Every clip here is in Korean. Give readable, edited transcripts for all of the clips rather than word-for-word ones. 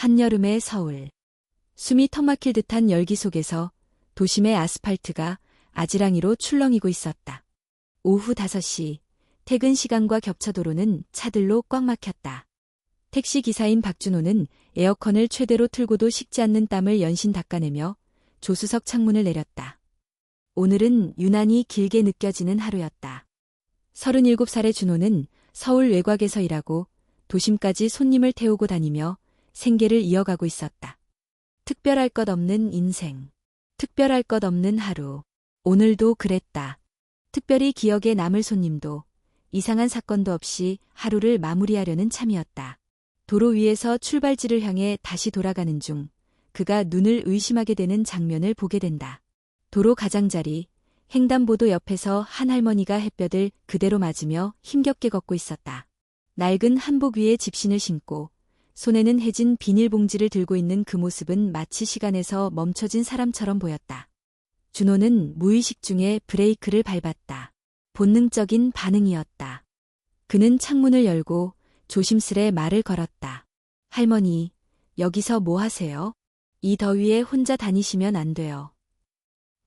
한여름의 서울. 숨이 턱 막힐 듯한 열기 속에서 도심의 아스팔트가 아지랑이로 출렁이고 있었다. 오후 5시, 퇴근 시간과 겹쳐 도로는 차들로 꽉 막혔다. 택시 기사인 박준호는 에어컨을 최대로 틀고도 식지 않는 땀을 연신 닦아내며 조수석 창문을 내렸다. 오늘은 유난히 길게 느껴지는 하루였다. 37살의 준호는 서울 외곽에서 일하고 도심까지 손님을 태우고 다니며 생계를 이어가고 있었다. 특별할 것 없는 인생. 특별할 것 없는 하루. 오늘도 그랬다. 특별히 기억에 남을 손님도 이상한 사건도 없이 하루를 마무리하려는 참이었다. 도로 위에서 출발지를 향해 다시 돌아가는 중 그가 눈을 의심하게 되는 장면을 보게 된다. 도로 가장자리, 횡단보도 옆에서 한 할머니가 햇볕을 그대로 맞으며 힘겹게 걷고 있었다. 낡은 한복 위에 집신을 신고 손에는 해진 비닐봉지를 들고 있는 그 모습은 마치 시간에서 멈춰진 사람처럼 보였다. 준호는 무의식 중에 브레이크를 밟았다. 본능적인 반응이었다. 그는 창문을 열고 조심스레 말을 걸었다. 할머니, 여기서 뭐 하세요? 이 더위에 혼자 다니시면 안 돼요.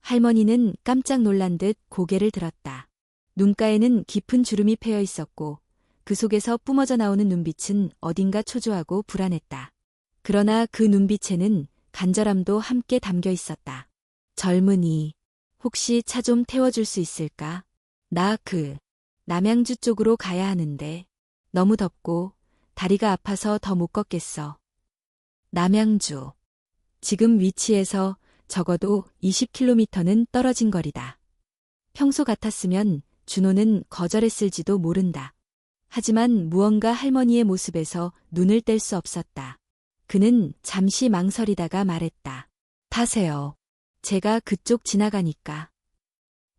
할머니는 깜짝 놀란 듯 고개를 들었다. 눈가에는 깊은 주름이 패여 있었고 그 속에서 뿜어져 나오는 눈빛은 어딘가 초조하고 불안했다. 그러나 그 눈빛에는 간절함도 함께 담겨 있었다. 젊은이, 혹시 차 좀 태워줄 수 있을까? 나 남양주 쪽으로 가야 하는데 너무 덥고 다리가 아파서 더 못 걷겠어. 남양주. 지금 위치에서 적어도 20km는 떨어진 거리다. 평소 같았으면 준호는 거절했을지도 모른다. 하지만 무언가 할머니의 모습에서 눈을 뗄 수 없었다. 그는 잠시 망설이다가 말했다. 타세요. 제가 그쪽 지나가니까.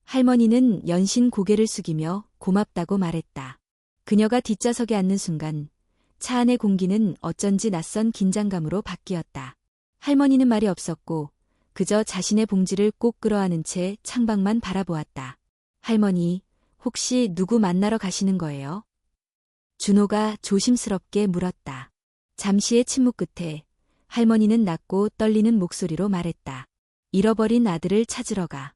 할머니는 연신 고개를 숙이며 고맙다고 말했다. 그녀가 뒷좌석에 앉는 순간 차 안의 공기는 어쩐지 낯선 긴장감으로 바뀌었다. 할머니는 말이 없었고 그저 자신의 봉지를 꼭 끌어안은 채 창밖만 바라보았다. 할머니, 혹시 누구 만나러 가시는 거예요? 준호가 조심스럽게 물었다. 잠시의 침묵 끝에 할머니는 낮고 떨리는 목소리로 말했다. 잃어버린 아들을 찾으러 가.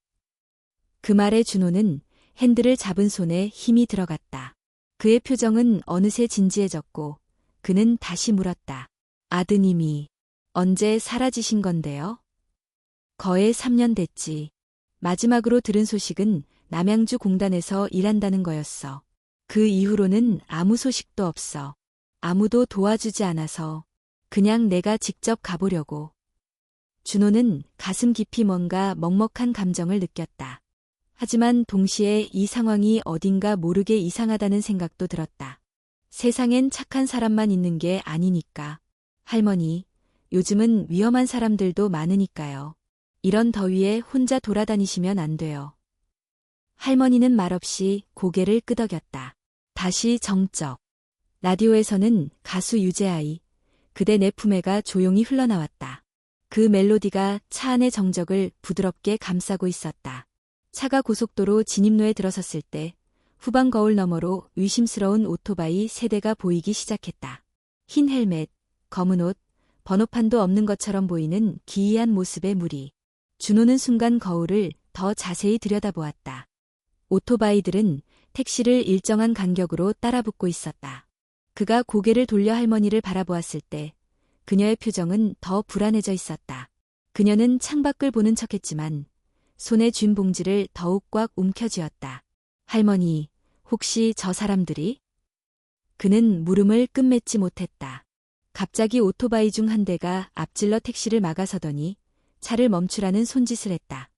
그 말에 준호는 핸들을 잡은 손에 힘이 들어갔다. 그의 표정은 어느새 진지해졌고 그는 다시 물었다. 아드님이 언제 사라지신 건데요? 거의 3년 됐지. 마지막으로 들은 소식은 남양주 공단에서 일한다는 거였어. 그 이후로는 아무 소식도 없어. 아무도 도와주지 않아서 그냥 내가 직접 가보려고. 준호는 가슴 깊이 뭔가 먹먹한 감정을 느꼈다. 하지만 동시에 이 상황이 어딘가 모르게 이상하다는 생각도 들었다. 세상엔 착한 사람만 있는 게 아니니까. 할머니, 요즘은 위험한 사람들도 많으니까요. 이런 더위에 혼자 돌아다니시면 안 돼요. 할머니는 말없이 고개를 끄덕였다. 다시 정적. 라디오에서는 가수 유재하의 그대 내 품에가 조용히 흘러나왔다. 그 멜로디가 차 안의 정적을 부드럽게 감싸고 있었다. 차가 고속도로 진입로에 들어섰을 때 후방 거울 너머로 의심스러운 오토바이 3대가 보이기 시작했다. 흰 헬멧, 검은 옷, 번호판도 없는 것처럼 보이는 기이한 모습의 무리. 준호는 순간 거울을 더 자세히 들여다보았다. 오토바이들은 택시를 일정한 간격으로 따라붙고 있었다. 그가 고개를 돌려 할머니를 바라보았을 때 그녀의 표정은 더 불안해져 있었다. 그녀는 창밖을 보는 척했지만 손에 쥔 봉지를 더욱 꽉 움켜쥐었다. 할머니, 혹시 저 사람들이? 그는 물음을 끝맺지 못했다. 갑자기 오토바이 중 한 대가 앞질러 택시를 막아서더니 차를 멈추라는 손짓을 했다.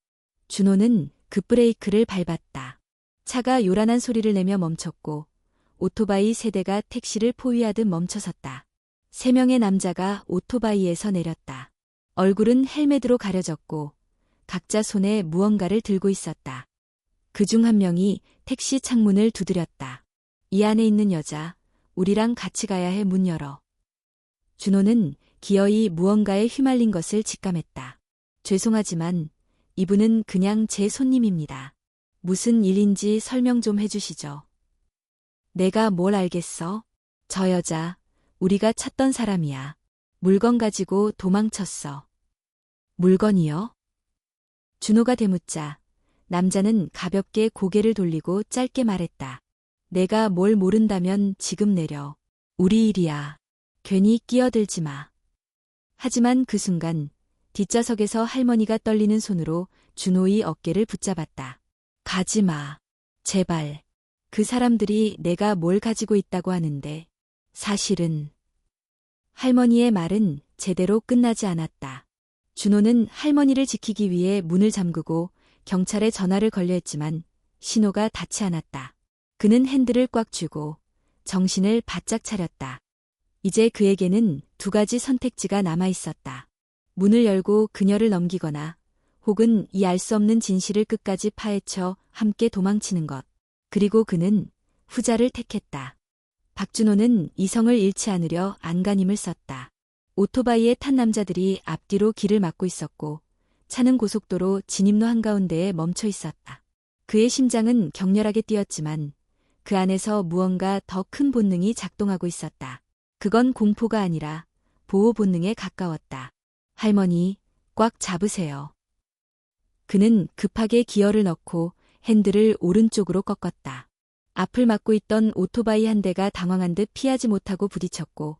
준호는 급브레이크를 밟았다. 차가 요란한 소리를 내며 멈췄고 오토바이 3대가 택시를 포위하듯 멈춰섰다. 3명의 남자가 오토바이에서 내렸다. 얼굴은 헬멧으로 가려졌고 각자 손에 무언가를 들고 있었다. 그중 한 명이 택시 창문을 두드렸다. 이 안에 있는 여자, 우리랑 같이 가야 해. 문 열어. 준호는 기어이 무언가에 휘말린 것을 직감했다. 죄송하지만 이분은 그냥 제 손님입니다. 무슨 일인지 설명 좀 해주시죠. 내가 뭘 알겠어? 저 여자, 우리가 찾던 사람이야. 물건 가지고 도망쳤어. 물건이요? 준호가 되묻자 남자는 가볍게 고개를 돌리고 짧게 말했다. 내가 뭘 모른다면 지금 내려. 우리 일이야. 괜히 끼어들지 마. 하지만 그 순간 뒷좌석에서 할머니가 떨리는 손으로 준호의 어깨를 붙잡았다. 가지 마. 제발. 그 사람들이 내가 뭘 가지고 있다고 하는데 사실은. 할머니의 말은 제대로 끝나지 않았다. 준호는 할머니를 지키기 위해 문을 잠그고 경찰에 전화를 걸려 했지만 신호가 닿지 않았다. 그는 핸들을 꽉 쥐고 정신을 바짝 차렸다. 이제 그에게는 두 가지 선택지가 남아 있었다. 문을 열고 그녀를 넘기거나 혹은 이 알 수 없는 진실을 끝까지 파헤쳐 함께 도망치는 것. 그리고 그는 후자를 택했다. 박준호는 이성을 잃지 않으려 안간힘을 썼다. 오토바이에 탄 남자들이 앞뒤로 길을 막고 있었고 차는 고속도로 진입로 한가운데에 멈춰 있었다. 그의 심장은 격렬하게 뛰었지만 그 안에서 무언가 더 큰 본능이 작동하고 있었다. 그건 공포가 아니라 보호 본능에 가까웠다. 할머니, 꽉 잡으세요. 그는 급하게 기어를 넣고 핸들을 오른쪽으로 꺾었다. 앞을 막고 있던 오토바이 한 대가 당황한 듯 피하지 못하고 부딪혔고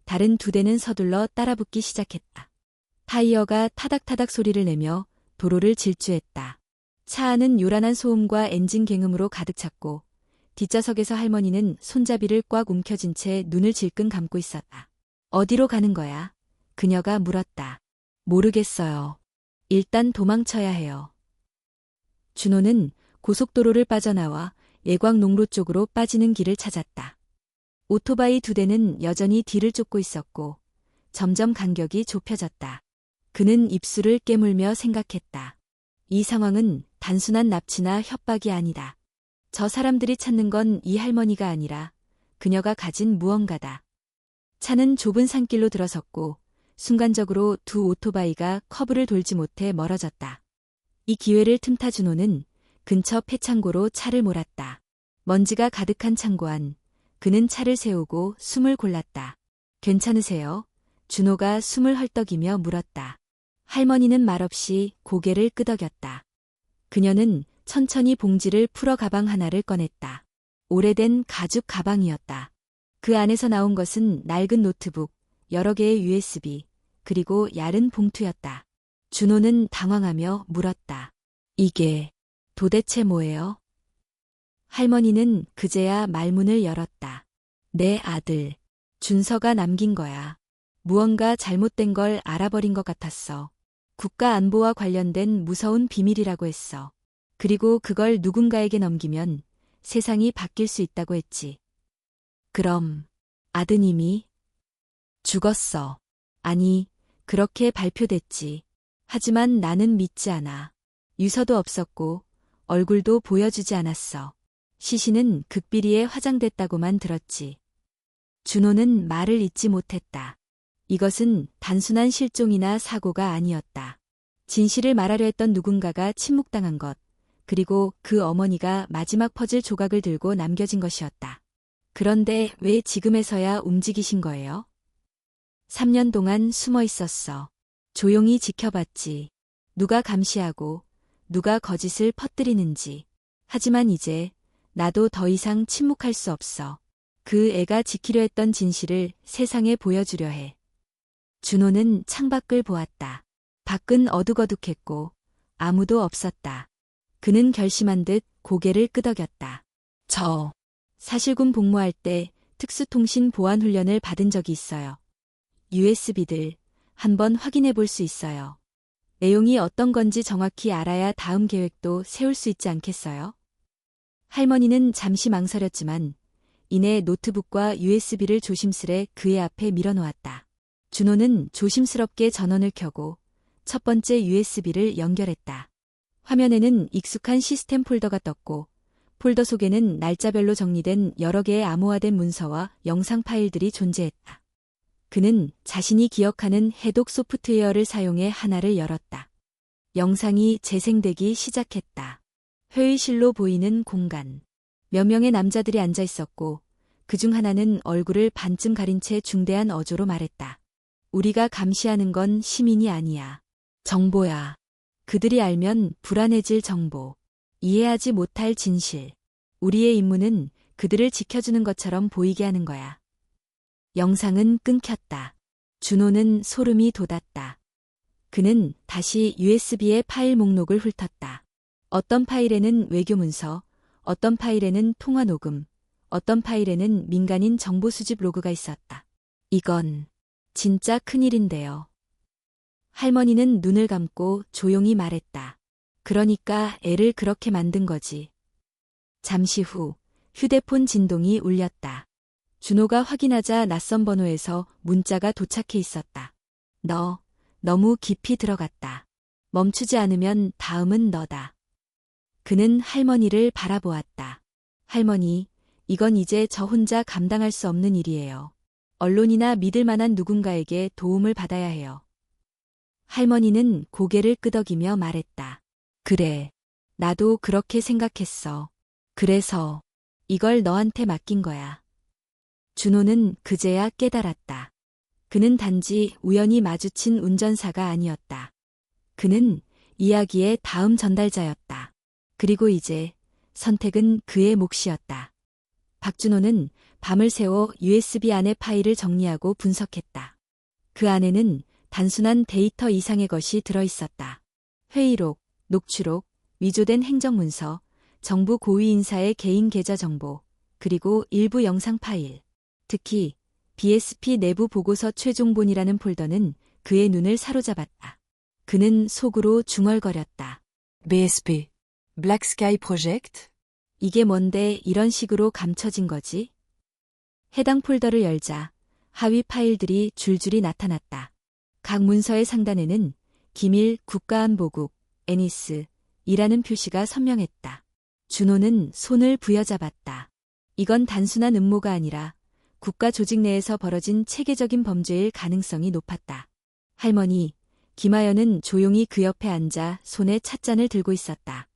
다른 두 대는 서둘러 따라붙기 시작했다. 타이어가 타닥타닥 소리를 내며 도로를 질주했다. 차 안은 요란한 소음과 엔진 갱음으로 가득 찼고 뒷좌석에서 할머니는 손잡이를 꽉 움켜쥔 채 눈을 질끈 감고 있었다. 어디로 가는 거야? 그녀가 물었다. 모르겠어요. 일단 도망쳐야 해요. 준호는 고속도로를 빠져나와 예광농로 쪽으로 빠지는 길을 찾았다. 오토바이 두 대는 여전히 뒤를 쫓고 있었고 점점 간격이 좁혀졌다. 그는 입술을 깨물며 생각했다. 이 상황은 단순한 납치나 협박이 아니다. 저 사람들이 찾는 건 이 할머니가 아니라 그녀가 가진 무언가다. 차는 좁은 산길로 들어섰고 순간적으로 두 오토바이가 커브를 돌지 못해 멀어졌다. 이 기회를 틈타 준호는 근처 폐창고로 차를 몰았다. 먼지가 가득한 창고 안 그는 차를 세우고 숨을 골랐다. 괜찮으세요? 준호가 숨을 헐떡이며 물었다. 할머니는 말없이 고개를 끄덕였다. 그녀는 천천히 봉지를 풀어 가방 하나를 꺼냈다. 오래된 가죽 가방이었다. 그 안에서 나온 것은 낡은 노트북, 여러 개의 USB, 그리고 얇은 봉투였다. 준호는 당황하며 물었다. 이게 도대체 뭐예요? 할머니는 그제야 말문을 열었다. 내 아들, 준서가 남긴 거야. 무언가 잘못된 걸 알아버린 것 같았어. 국가 안보와 관련된 무서운 비밀이라고 했어. 그리고 그걸 누군가에게 넘기면 세상이 바뀔 수 있다고 했지. 그럼 아드님이 죽었어. 아니, 그렇게 발표됐지. 하지만 나는 믿지 않아. 유서도 없었고 얼굴도 보여주지 않았어. 시신은 극비리에 화장됐다고만 들었지. 준호는 말을 잇지 못했다. 이것은 단순한 실종이나 사고가 아니었다. 진실을 말하려 했던 누군가가 침묵당한 것, 그리고 그 어머니가 마지막 퍼즐 조각을 들고 남겨진 것이었다. 그런데 왜 지금에서야 움직이신 거예요? 3년 동안 숨어 있었어. 조용히 지켜봤지. 누가 감시하고 누가 거짓을 퍼뜨리는지. 하지만 이제 나도 더 이상 침묵할 수 없어. 그 애가 지키려 했던 진실을 세상에 보여주려 해. 준호는 창밖을 보았다. 밖은 어둑어둑했고 아무도 없었다. 그는 결심한 듯 고개를 끄덕였다. 저 사실군 복무할 때 특수통신 보안 훈련을 받은 적이 있어요. USB들 한번 확인해 볼 수 있어요. 내용이 어떤 건지 정확히 알아야 다음 계획도 세울 수 있지 않겠어요? 할머니는 잠시 망설였지만 이내 노트북과 USB를 조심스레 그의 앞에 밀어놓았다. 준호는 조심스럽게 전원을 켜고 첫 번째 USB를 연결했다. 화면에는 익숙한 시스템 폴더가 떴고 폴더 속에는 날짜별로 정리된 여러 개의 암호화된 문서와 영상 파일들이 존재했다. 그는 자신이 기억하는 해독 소프트웨어를 사용해 하나를 열었다. 영상이 재생되기 시작했다. 회의실로 보이는 공간. 몇 명의 남자들이 앉아 있었고 그중 하나는 얼굴을 반쯤 가린 채 중대한 어조로 말했다. 우리가 감시하는 건 시민이 아니야. 정보야. 그들이 알면 불안해질 정보. 이해하지 못할 진실. 우리의 임무는 그들을 지켜주는 것처럼 보이게 하는 거야. 영상은 끊겼다. 준호는 소름이 돋았다. 그는 다시 USB의 파일 목록을 훑었다. 어떤 파일에는 외교 문서, 어떤 파일에는 통화 녹음, 어떤 파일에는 민간인 정보 수집 로그가 있었다. 이건 진짜 큰일인데요. 할머니는 눈을 감고 조용히 말했다. 그러니까 애를 그렇게 만든 거지. 잠시 후 휴대폰 진동이 울렸다. 준호가 확인하자 낯선 번호에서 문자가 도착해 있었다. 너 너무 깊이 들어갔다. 멈추지 않으면 다음은 너다. 그는 할머니를 바라보았다. 할머니, 이건 이제 저 혼자 감당할 수 없는 일이에요. 언론이나 믿을 만한 누군가에게 도움을 받아야 해요. 할머니는 고개를 끄덕이며 말했다. 그래, 나도 그렇게 생각했어. 그래서 이걸 너한테 맡긴 거야. 준호는 그제야 깨달았다. 그는 단지 우연히 마주친 운전사가 아니었다. 그는 이야기의 다음 전달자였다. 그리고 이제 선택은 그의 몫이었다. 박준호는 밤을 새워 USB 안의 파일을 정리하고 분석했다. 그 안에는 단순한 데이터 이상의 것이 들어있었다. 회의록, 녹취록, 위조된 행정문서, 정부 고위 인사의 개인 계좌 정보, 그리고 일부 영상 파일. 특히 BSP 내부 보고서 최종본이라는 폴더는 그의 눈을 사로잡았다. 그는 속으로 중얼거렸다. BSP, Black Sky Project? 이게 뭔데 이런 식으로 감춰진 거지? 해당 폴더를 열자 하위 파일들이 줄줄이 나타났다. 각 문서의 상단에는 기밀 국가안보국, NIS이라는 표시가 선명했다. 준호는 손을 부여잡았다. 이건 단순한 음모가 아니라 국가 조직 내에서 벌어진 체계적인 범죄일 가능성이 높았다. 할머니, 김하연은 조용히 그 옆에 앉아 손에 찻잔을 들고 있었다.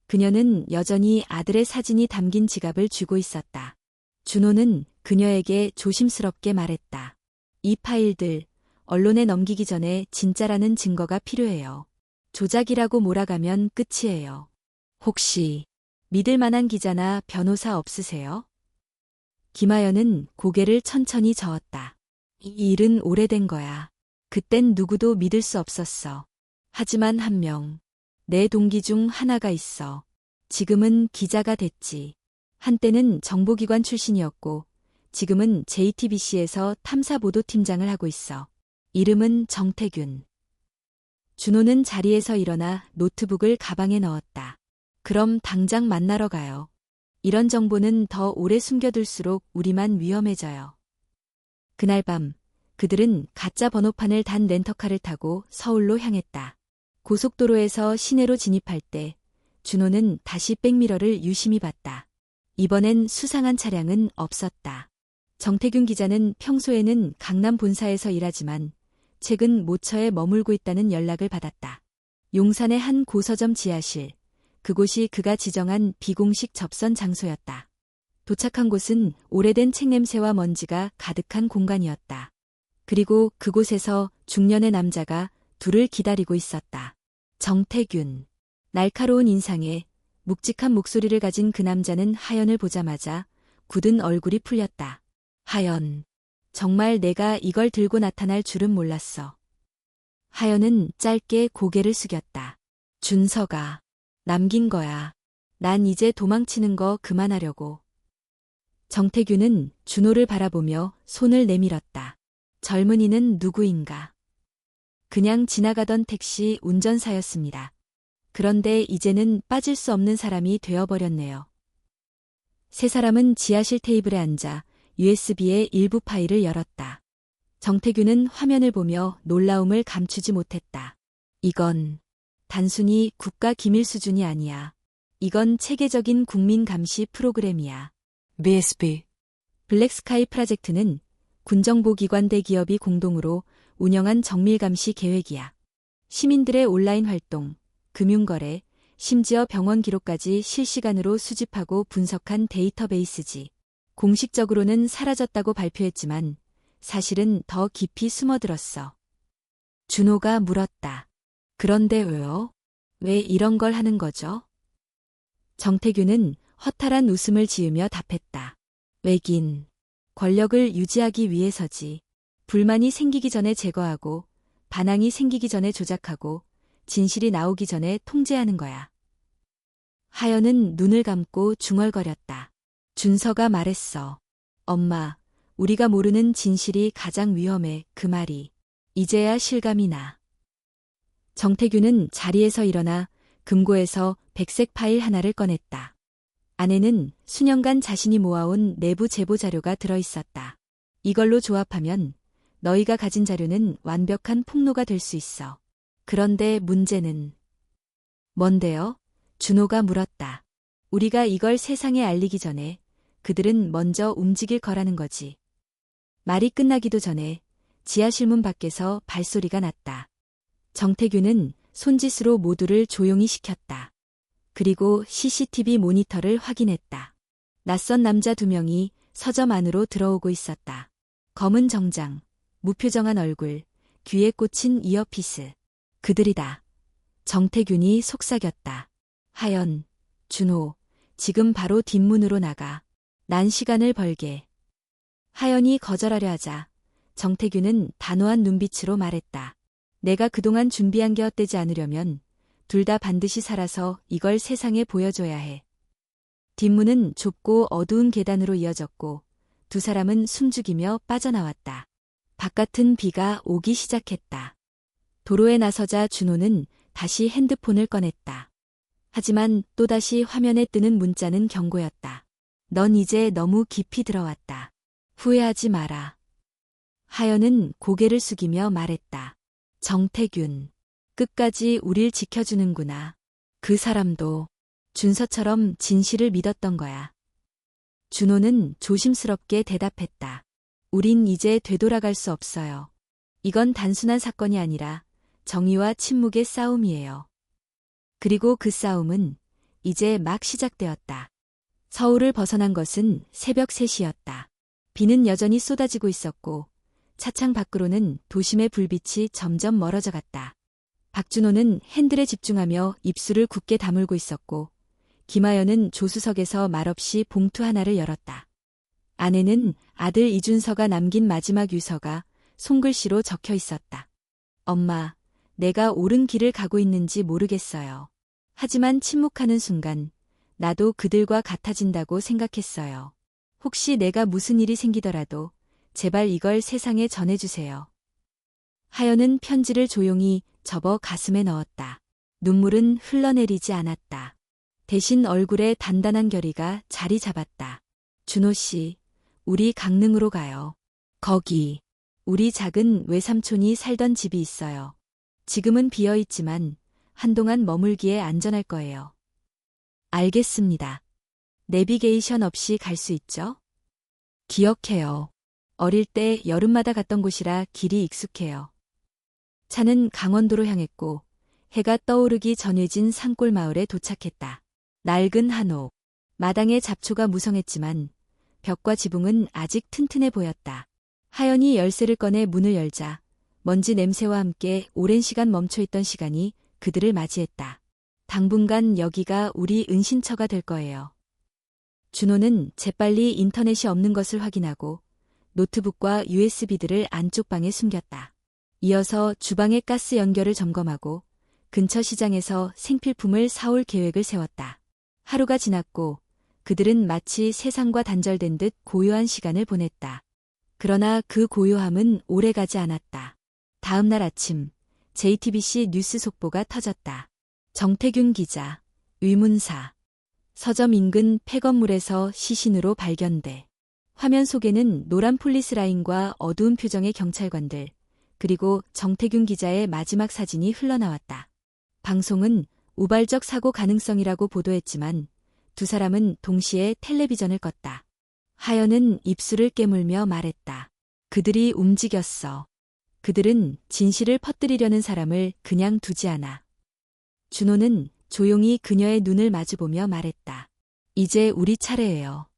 그녀는 여전히 아들의 사진이 담긴 지갑을 쥐고 있었다. 준호는 그녀에게 조심스럽게 말했다. 이 파일들, 언론에 넘기기 전에 진짜라는 증거가 필요해요. 조작이라고 몰아가면 끝이에요. 혹시 믿을 만한 기자나 변호사 없으세요? 김하연은 고개를 천천히 저었다. 이 일은 오래된 거야. 그땐 누구도 믿을 수 없었어. 하지만 한 명, 내 동기 중 하나가 있어. 지금은 기자가 됐지. 한때는 정보기관 출신이었고 지금은 JTBC에서 탐사보도팀장을 하고 있어. 이름은 정태균. 준호는 자리에서 일어나 노트북을 가방에 넣었다. 그럼 당장 만나러 가요. 이런 정보는 더 오래 숨겨둘수록 우리만 위험해져요. 그날 밤 그들은 가짜 번호판을 단 렌터카를 타고 서울로 향했다. 고속도로에서 시내로 진입할 때 준호는 다시 백미러를 유심히 봤다. 이번엔 수상한 차량은 없었다. 정태균 기자는 평소에는 강남 본사에서 일하지만 최근 모처에 머물고 있다는 연락을 받았다. 용산의 한 고서점 지하실, 그곳이 그가 지정한 비공식 접선 장소였다. 도착한 곳은 오래된 책 냄새와 먼지가 가득한 공간이었다. 그리고 그곳에서 중년의 남자가 둘을 기다리고 있었다. 정태균. 날카로운 인상에 묵직한 목소리를 가진 그 남자는 하연을 보자마자 굳은 얼굴이 풀렸다. 하연. 정말 내가 이걸 들고 나타날 줄은 몰랐어. 하연은 짧게 고개를 숙였다. 준서가 남긴 거야. 난 이제 도망치는 거 그만하려고. 정태균은 준호를 바라보며 손을 내밀었다. 젊은이는 누구인가? 그냥 지나가던 택시 운전사였습니다. 그런데 이제는 빠질 수 없는 사람이 되어버렸네요. 세 사람은 지하실 테이블에 앉아 USB의 일부 파일을 열었다. 정태균은 화면을 보며 놀라움을 감추지 못했다. 이건 단순히 국가 기밀 수준이 아니야. 이건 체계적인 국민 감시 프로그램이야. BSP. 블랙스카이 프로젝트는 군정보기관 대기업이 공동으로 운영한 정밀감시 계획이야. 시민들의 온라인 활동, 금융거래, 심지어 병원 기록까지 실시간으로 수집하고 분석한 데이터베이스지. 공식적으로는 사라졌다고 발표했지만 사실은 더 깊이 숨어들었어. 준호가 물었다. 그런데 왜요? 왜 이런 걸 하는 거죠? 정태균은 허탈한 웃음을 지으며 답했다. 왜긴, 권력을 유지하기 위해서지. 불만이 생기기 전에 제거하고, 반항이 생기기 전에 조작하고, 진실이 나오기 전에 통제하는 거야. 하연은 눈을 감고 중얼거렸다. 준서가 말했어. 엄마, 우리가 모르는 진실이 가장 위험해. 그 말이. 이제야 실감이 나. 정태균은 자리에서 일어나 금고에서 백색 파일 하나를 꺼냈다. 안에는 수년간 자신이 모아온 내부 제보 자료가 들어있었다. 이걸로 조합하면 너희가 가진 자료는 완벽한 폭로가 될 수 있어. 그런데 문제는 뭔데요? 준호가 물었다. 우리가 이걸 세상에 알리기 전에 그들은 먼저 움직일 거라는 거지. 말이 끝나기도 전에 지하실문 밖에서 발소리가 났다. 정태균은 손짓으로 모두를 조용히 시켰다. 그리고 CCTV 모니터를 확인했다. 낯선 남자 2명이 서점 안으로 들어오고 있었다. 검은 정장, 무표정한 얼굴, 귀에 꽂힌 이어피스. 그들이다. 정태균이 속삭였다. 하연, 준호, 지금 바로 뒷문으로 나가. 난 시간을 벌게. 하연이 거절하려 하자 정태균은 단호한 눈빛으로 말했다. 내가 그동안 준비한 게 헛되지 않으려면 둘 다 반드시 살아서 이걸 세상에 보여줘야 해. 뒷문은 좁고 어두운 계단으로 이어졌고 두 사람은 숨죽이며 빠져나왔다. 바깥은 비가 오기 시작했다. 도로에 나서자 준호는 다시 핸드폰을 꺼냈다. 하지만 또다시 화면에 뜨는 문자는 경고였다. 넌 이제 너무 깊이 들어왔다. 후회하지 마라. 하연은 고개를 숙이며 말했다. 정태균, 끝까지 우릴 지켜주는구나. 그 사람도 준서처럼 진실을 믿었던 거야. 준호는 조심스럽게 대답했다. 우린 이제 되돌아갈 수 없어요. 이건 단순한 사건이 아니라 정의와 침묵의 싸움이에요. 그리고 그 싸움은 이제 막 시작되었다. 서울을 벗어난 것은 새벽 3시였다. 비는 여전히 쏟아지고 있었고 차창 밖으로는 도심의 불빛이 점점 멀어져 갔다. 박준호는 핸들에 집중하며 입술을 굳게 다물고 있었고 김하연은 조수석에서 말없이 봉투 하나를 열었다. 안에는 아들 이준서가 남긴 마지막 유서가 손글씨로 적혀 있었다. 엄마, 내가 옳은 길을 가고 있는지 모르겠어요. 하지만 침묵하는 순간 나도 그들과 같아진다고 생각했어요. 혹시 내가 무슨 일이 생기더라도 제발 이걸 세상에 전해주세요. 하연은 편지를 조용히 접어 가슴에 넣었다. 눈물은 흘러내리지 않았다. 대신 얼굴에 단단한 결의가 자리 잡았다. 준호 씨, 우리 강릉으로 가요. 거기 우리 작은 외삼촌이 살던 집이 있어요. 지금은 비어있지만 한동안 머물기에 안전할 거예요. 알겠습니다. 내비게이션 없이 갈 수 있죠? 기억해요. 어릴 때 여름마다 갔던 곳이라 길이 익숙해요. 차는 강원도로 향했고 해가 떠오르기 전해진 산골 마을에 도착했다. 낡은 한옥, 마당에 잡초가 무성했지만 벽과 지붕은 아직 튼튼해 보였다. 하연이 열쇠를 꺼내 문을 열자 먼지 냄새와 함께 오랜 시간 멈춰있던 시간이 그들을 맞이했다. 당분간 여기가 우리 은신처가 될 거예요. 준호는 재빨리 인터넷이 없는 것을 확인하고 노트북과 USB들을 안쪽 방에 숨겼다. 이어서 주방의 가스 연결을 점검하고 근처 시장에서 생필품을 사올 계획을 세웠다. 하루가 지났고 그들은 마치 세상과 단절된 듯 고요한 시간을 보냈다. 그러나 그 고요함은 오래가지 않았다. 다음 날 아침 JTBC 뉴스 속보가 터졌다. 정태균 기자, 의문사. 서점 인근 폐건물에서 시신으로 발견돼. 화면 속에는 노란 폴리스 라인과 어두운 표정의 경찰관들, 그리고 정태균 기자의 마지막 사진이 흘러나왔다. 방송은 우발적 사고 가능성이라고 보도했지만 두 사람은 동시에 텔레비전을 껐다. 하연은 입술을 깨물며 말했다. 그들이 움직였어. 그들은 진실을 퍼뜨리려는 사람을 그냥 두지 않아. 준호는 조용히 그녀의 눈을 마주보며 말했다. 이제 우리 차례예요.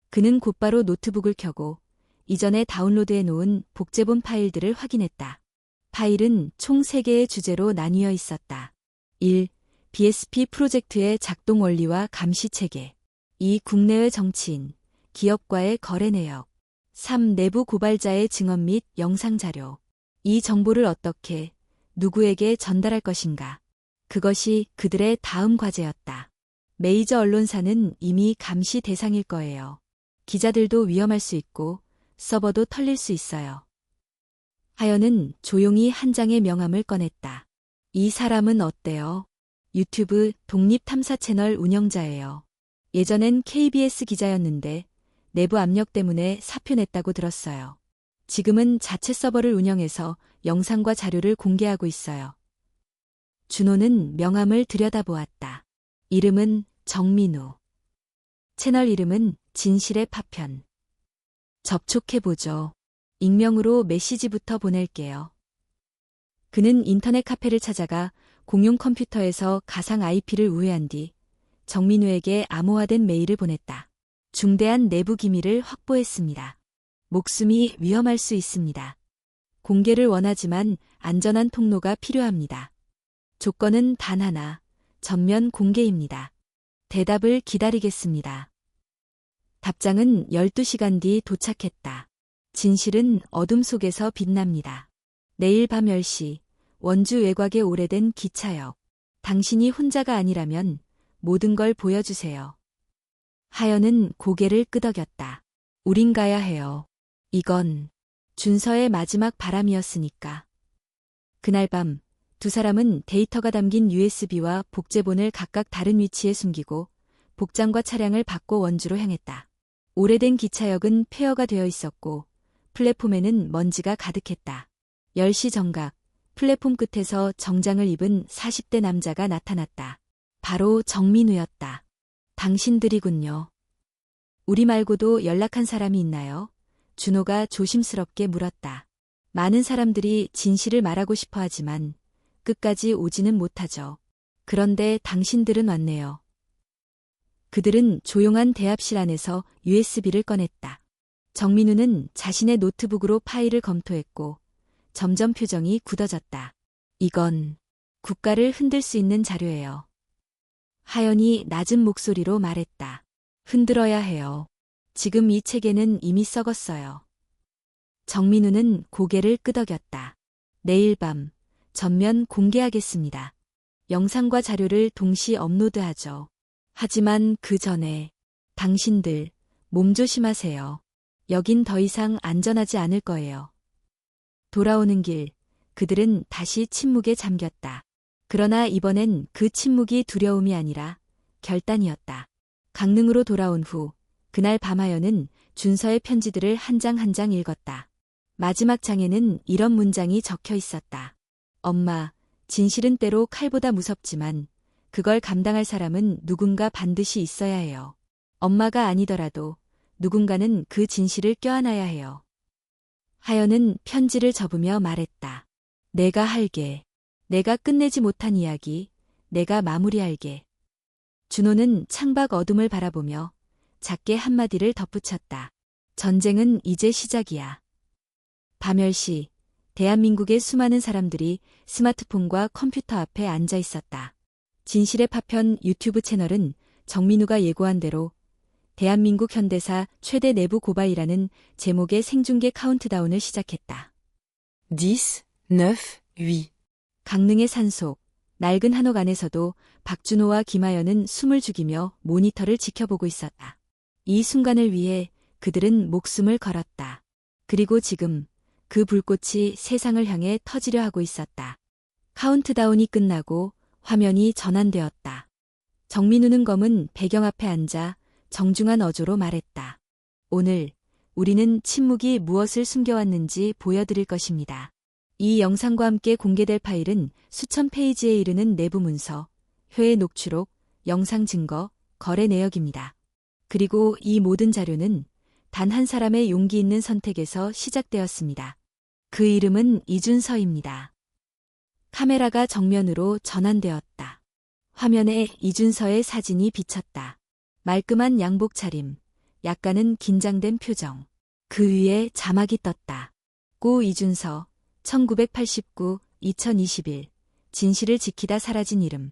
그는 곧바로 노트북을 켜고 이전에 다운로드해 놓은 복제본 파일들을 확인했다. 파일은 총 3개의 주제로 나뉘어 있었다. 1. BSP 프로젝트의 작동 원리와 감시 체계. 2. 국내외 정치인, 기업과의 거래 내역. 3. 내부 고발자의 증언 및 영상 자료. 이 정보를 어떻게, 누구에게 전달할 것인가. 그것이 그들의 다음 과제였다. 메이저 언론사는 이미 감시 대상일 거예요. 기자들도 위험할 수 있고 서버도 털릴 수 있어요. 하연은 조용히 한 장의 명함을 꺼냈다. 이 사람은 어때요? 유튜브 독립탐사 채널 운영자예요. 예전엔 KBS 기자였는데 내부 압력 때문에 사표 냈다고 들었어요. 지금은 자체 서버를 운영해서 영상과 자료를 공개하고 있어요. 준호는 명함을 들여다보았다. 이름은 정민우. 채널 이름은 진실의 파편. 접촉해보죠. 익명으로 메시지부터 보낼게요. 그는 인터넷 카페를 찾아가 공용 컴퓨터에서 가상 IP를 우회한 뒤 정민우에게 암호화된 메일을 보냈다. 중대한 내부 기밀을 확보했습니다. 목숨이 위험할 수 있습니다. 공개를 원하지만 안전한 통로가 필요합니다. 조건은 단 하나, 전면 공개입니다. 대답을 기다리겠습니다. 답장은 12시간 뒤 도착했다. 진실은 어둠 속에서 빛납니다. 내일 밤 10시, 원주 외곽의 오래된 기차역. 당신이 혼자가 아니라면 모든 걸 보여주세요. 하연은 고개를 끄덕였다. 우린 가야 해요. 이건 준서의 마지막 바람이었으니까. 그날 밤 두 사람은 데이터가 담긴 USB와 복제본을 각각 다른 위치에 숨기고 복장과 차량을 바꿔 원주로 향했다. 오래된 기차역은 폐허가 되어 있었고 플랫폼에는 먼지가 가득했다. 10시 정각, 플랫폼 끝에서 정장을 입은 40대 남자가 나타났다. 바로 정민우였다. 당신들이군요. 우리 말고도 연락한 사람이 있나요? 준호가 조심스럽게 물었다. 많은 사람들이 진실을 말하고 싶어 하지만 끝까지 오지는 못하죠. 그런데 당신들은 왔네요. 그들은 조용한 대합실 안에서 USB를 꺼냈다. 정민우는 자신의 노트북으로 파일을 검토했고 점점 표정이 굳어졌다. 이건 국가를 흔들 수 있는 자료예요. 하연이 낮은 목소리로 말했다. 흔들어야 해요. 지금 이 책에는 이미 썩었어요. 정민우는 고개를 끄덕였다. 내일 밤 전면 공개하겠습니다. 영상과 자료를 동시 업로드하죠. 하지만 그 전에 당신들 몸 조심하세요. 여긴 더 이상 안전하지 않을 거예요. 돌아오는 길 그들은 다시 침묵에 잠겼다. 그러나 이번엔 그 침묵이 두려움이 아니라 결단이었다. 강릉으로 돌아온 후 그날 밤 하연은 준서의 편지들을 한 장 한 장 읽었다. 마지막 장에는 이런 문장이 적혀 있었다. 엄마, 진실은 때로 칼보다 무섭지만 그걸 감당할 사람은 누군가 반드시 있어야 해요. 엄마가 아니더라도 누군가는 그 진실을 껴안아야 해요. 하연은 편지를 접으며 말했다. 내가 할게. 내가 끝내지 못한 이야기, 내가 마무리할게. 준호는 창밖 어둠을 바라보며 작게 한마디를 덧붙였다. 전쟁은 이제 시작이야. 밤 10시, 대한민국의 수많은 사람들이 스마트폰과 컴퓨터 앞에 앉아 있었다. 진실의 파편 유튜브 채널은 정민우가 예고한 대로 대한민국 현대사 최대 내부 고발이라는 제목의 생중계 카운트다운을 시작했다. 10, 9, 8. 강릉의 산속, 낡은 한옥 안에서도 박준호와 김하연은 숨을 죽이며 모니터를 지켜보고 있었다. 이 순간을 위해 그들은 목숨을 걸었다. 그리고 지금 그 불꽃이 세상을 향해 터지려 하고 있었다. 카운트다운이 끝나고 화면이 전환되었다. 정민우는 검은 배경 앞에 앉아 정중한 어조로 말했다. 오늘 우리는 침묵이 무엇을 숨겨왔는지 보여드릴 것입니다. 이 영상과 함께 공개될 파일은 수천 페이지에 이르는 내부 문서, 회의 녹취록, 영상 증거, 거래 내역입니다. 그리고 이 모든 자료는 단 한 사람의 용기 있는 선택에서 시작되었습니다. 그 이름은 이준서입니다. 카메라가 정면으로 전환되었다. 화면에 이준서의 사진이 비쳤다. 말끔한 양복 차림, 약간은 긴장된 표정. 그 위에 자막이 떴다. 고 이준서, 1989-2021, 진실을 지키다 사라진 이름.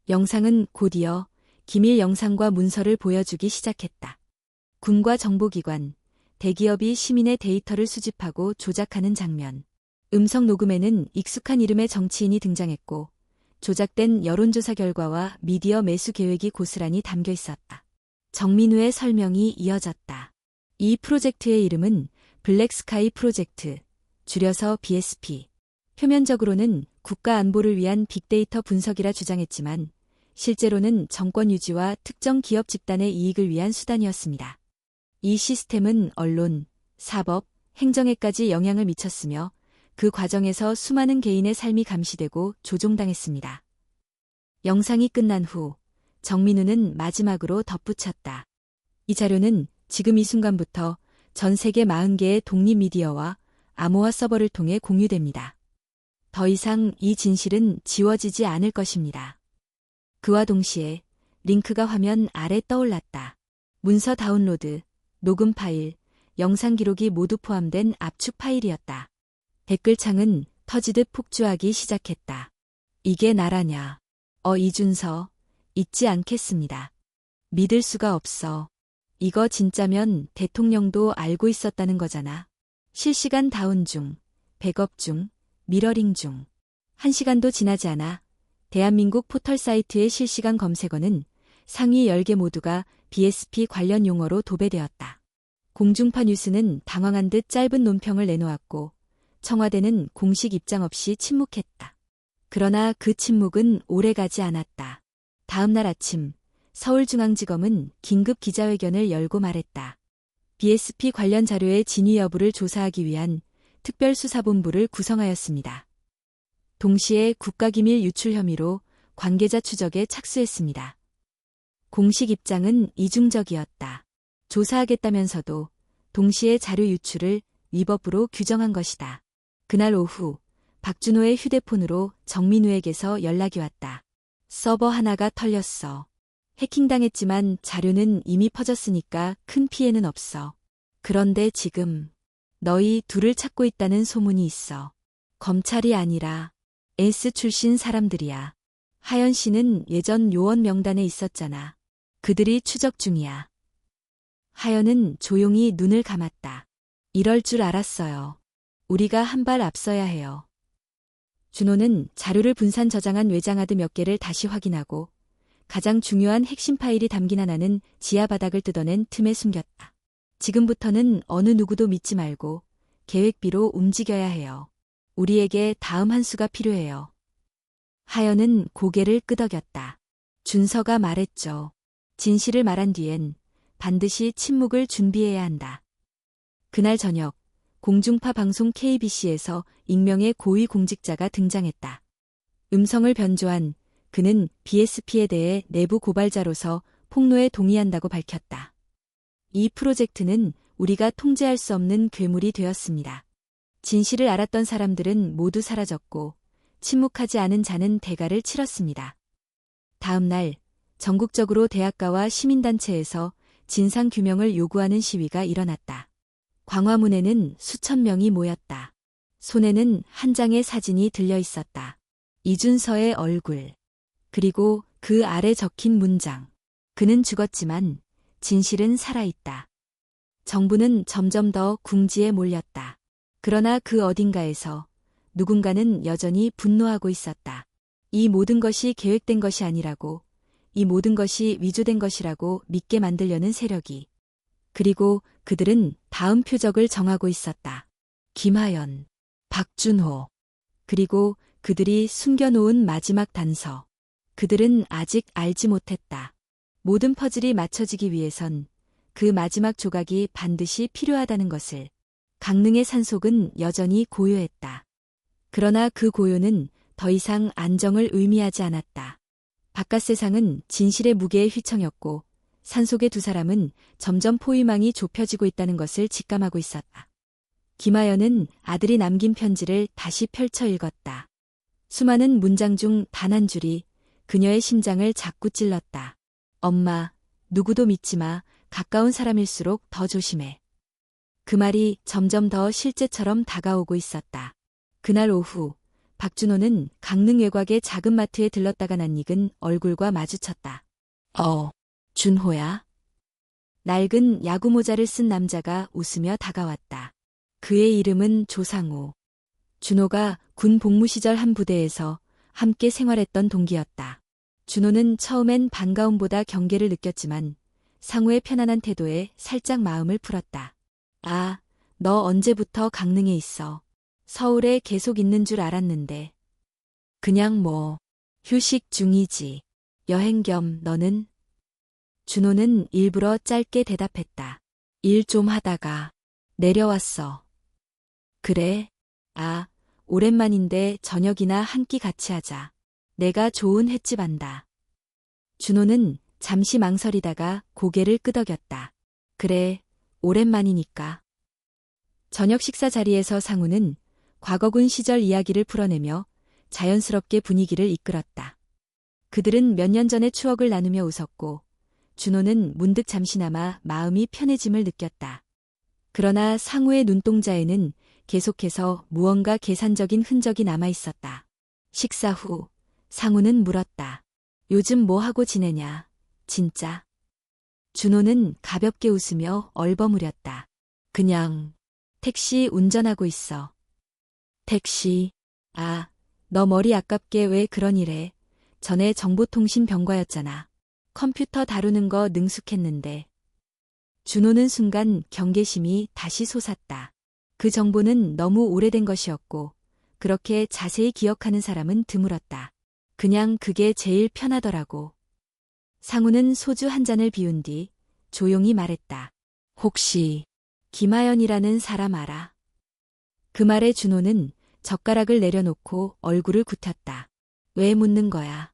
영상은 곧이어 기밀 영상과 문서를 보여주기 시작했다. 군과 정보기관, 대기업이 시민의 데이터를 수집하고 조작하는 장면. 음성 녹음에는 익숙한 이름의 정치인이 등장했고, 조작된 여론조사 결과와 미디어 매수 계획이 고스란히 담겨 있었다. 정민우의 설명이 이어졌다. 이 프로젝트의 이름은 블랙스카이 프로젝트, 줄여서 BSP. 표면적으로는 국가 안보를 위한 빅데이터 분석이라 주장했지만, 실제로는 정권 유지와 특정 기업 집단의 이익을 위한 수단이었습니다. 이 시스템은 언론, 사법, 행정에까지 영향을 미쳤으며 그 과정에서 수많은 개인의 삶이 감시되고 조종당했습니다. 영상이 끝난 후 정민우는 마지막으로 덧붙였다. 이 자료는 지금 이 순간부터 전 세계 40개의 독립 미디어와 암호화 서버를 통해 공유됩니다. 더 이상 이 진실은 지워지지 않을 것입니다. 그와 동시에 링크가 화면 아래 떠올랐다. 문서 다운로드, 녹음 파일, 영상 기록이 모두 포함된 압축 파일이었다. 댓글창은 터지듯 폭주하기 시작했다. 이게 나라냐. 이준서, 잊지 않겠습니다. 믿을 수가 없어. 이거 진짜면 대통령도 알고 있었다는 거잖아. 실시간 다운 중, 백업 중, 미러링 중. 1시간도 지나지 않아 대한민국 포털 사이트의 실시간 검색어는 상위 10개 모두가 BSP 관련 용어로 도배되었다. 공중파 뉴스는 당황한 듯 짧은 논평을 내놓았고 청와대는 공식 입장 없이 침묵했다. 그러나 그 침묵은 오래가지 않았다. 다음 날 아침 서울중앙지검은 긴급 기자회견을 열고 말했다. BSP 관련 자료의 진위 여부를 조사하기 위한 특별수사본부를 구성하였습니다. 동시에 국가기밀 유출 혐의로 관계자 추적에 착수했습니다. 공식 입장은 이중적이었다. 조사하겠다면서도 동시에 자료 유출을 위법으로 규정한 것이다. 그날 오후 박준호의 휴대폰으로 정민우에게서 연락이 왔다. 서버 하나가 털렸어. 해킹당했지만 자료는 이미 퍼졌으니까 큰 피해는 없어. 그런데 지금 너희 둘을 찾고 있다는 소문이 있어. 검찰이 아니라 S 출신 사람들이야. 하연 씨는 예전 요원 명단에 있었잖아. 그들이 추적 중이야. 하연은 조용히 눈을 감았다. 이럴 줄 알았어요. 우리가 한 발 앞서야 해요. 준호는 자료를 분산 저장한 외장하드 몇 개를 다시 확인하고 가장 중요한 핵심 파일이 담긴 하나는 지하 바닥을 뜯어낸 틈에 숨겼다. 지금부터는 어느 누구도 믿지 말고 계획비로 움직여야 해요. 우리에게 다음 한 수가 필요해요. 하연은 고개를 끄덕였다. 준서가 말했죠. 진실을 말한 뒤엔 반드시 침묵을 준비해야 한다. 그날 저녁 공중파 방송 KBC에서 익명의 고위 공직자가 등장했다. 음성을 변조한 그는 BSP에 대해 내부 고발자로서 폭로에 동의한다고 밝혔다. 이 프로젝트는 우리가 통제할 수 없는 괴물이 되었습니다. 진실을 알았던 사람들은 모두 사라졌고 침묵하지 않은 자는 대가를 치렀습니다. 다음 날 전국적으로 대학가와 시민단체에서 진상규명을 요구하는 시위가 일어났다. 광화문에는 수천 명이 모였다. 손에는 한 장의 사진이 들려 있었다. 이준서의 얼굴. 그리고 그 아래 적힌 문장. 그는 죽었지만 진실은 살아있다. 정부는 점점 더 궁지에 몰렸다. 그러나 그 어딘가에서 누군가는 여전히 분노하고 있었다. 이 모든 것이 계획된 것이 아니라고, 이 모든 것이 위조된 것이라고 믿게 만들려는 세력이. 그리고 그들은 다음 표적을 정하고 있었다. 김하연, 박준호. 그리고 그들이 숨겨놓은 마지막 단서. 그들은 아직 알지 못했다. 모든 퍼즐이 맞춰지기 위해선 그 마지막 조각이 반드시 필요하다는 것을. 강릉의 산속은 여전히 고요했다. 그러나 그 고요는 더 이상 안정을 의미하지 않았다. 바깥 세상은 진실의 무게에 휘청였고 산속의 두 사람은 점점 포위망이 좁혀지고 있다는 것을 직감하고 있었다. 김하연은 아들이 남긴 편지를 다시 펼쳐 읽었다. 수많은 문장 중 단 한 줄이 그녀의 심장을 자꾸 찔렀다. 엄마, 누구도 믿지 마. 가까운 사람일수록 더 조심해. 그 말이 점점 더 실제처럼 다가오고 있었다. 그날 오후, 박준호는 강릉 외곽의 작은 마트에 들렀다가 낯익은 얼굴과 마주쳤다. 준호야? 낡은 야구 모자를 쓴 남자가 웃으며 다가왔다. 그의 이름은 조상우. 준호가 군 복무 시절 한 부대에서 함께 생활했던 동기였다. 준호는 처음엔 반가움보다 경계를 느꼈지만 상우의 편안한 태도에 살짝 마음을 풀었다. 아, 너 언제부터 강릉에 있어? 서울에 계속 있는 줄 알았는데. 그냥 휴식 중이지. 여행 겸 너는? 준호는 일부러 짧게 대답했다. 일 좀 하다가 내려왔어. 그래? 아, 오랜만인데 저녁이나 한 끼 같이 하자. 내가 좋은 횟집 안다. 준호는 잠시 망설이다가 고개를 끄덕였다. 그래, 오랜만이니까. 저녁 식사 자리에서 상우는 과거군 시절 이야기를 풀어내며 자연스럽게 분위기를 이끌었다. 그들은 몇 년 전의 추억을 나누며 웃었고 준호는 문득 잠시나마 마음이 편해짐을 느꼈다. 그러나 상우의 눈동자에는 계속해서 무언가 계산적인 흔적이 남아있었다. 식사 후 상우는 물었다. 요즘 뭐 하고 지내냐, 진짜? 준호는 가볍게 웃으며 얼버무렸다. 그냥 택시 운전하고 있어. 택시? 아, 너 머리 아깝게 왜 그런 일 해? 전에 정보통신 병과였잖아. 컴퓨터 다루는 거 능숙했는데. 준호는 순간 경계심이 다시 솟았다. 그 정보는 너무 오래된 것이었고 그렇게 자세히 기억하는 사람은 드물었다. 그냥 그게 제일 편하더라고. 상우는 소주 한 잔을 비운 뒤 조용히 말했다. 혹시 김하연이라는 사람 알아? 그 말에 준호는 젓가락을 내려놓고 얼굴을 굽혔다. 왜 묻는 거야?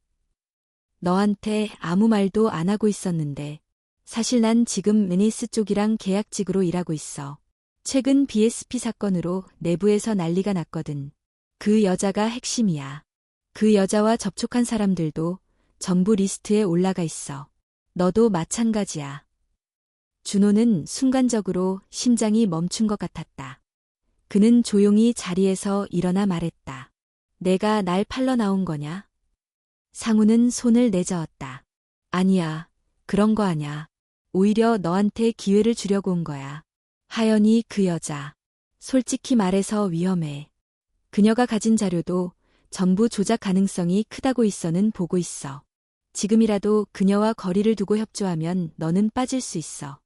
너한테 아무 말도 안 하고 있었는데 사실 난 지금 메니스 쪽이랑 계약직으로 일하고 있어. 최근 BSP 사건으로 내부에서 난리가 났거든. 그 여자가 핵심이야. 그 여자와 접촉한 사람들도 전부 리스트에 올라가 있어. 너도 마찬가지야. 준호는 순간적으로 심장이 멈춘 것 같았다. 그는 조용히 자리에서 일어나 말했다. 내가 날 팔러 나온 거냐? 상우는 손을 내저었다. 아니야, 그런 거 아냐. 오히려 너한테 기회를 주려고 온 거야. 하연이 그 여자. 솔직히 말해서 위험해. 그녀가 가진 자료도 전부 조작 가능성이 크다고 있어는 보고 있어. 지금이라도 그녀와 거리를 두고 협조하면 너는 빠질 수 있어.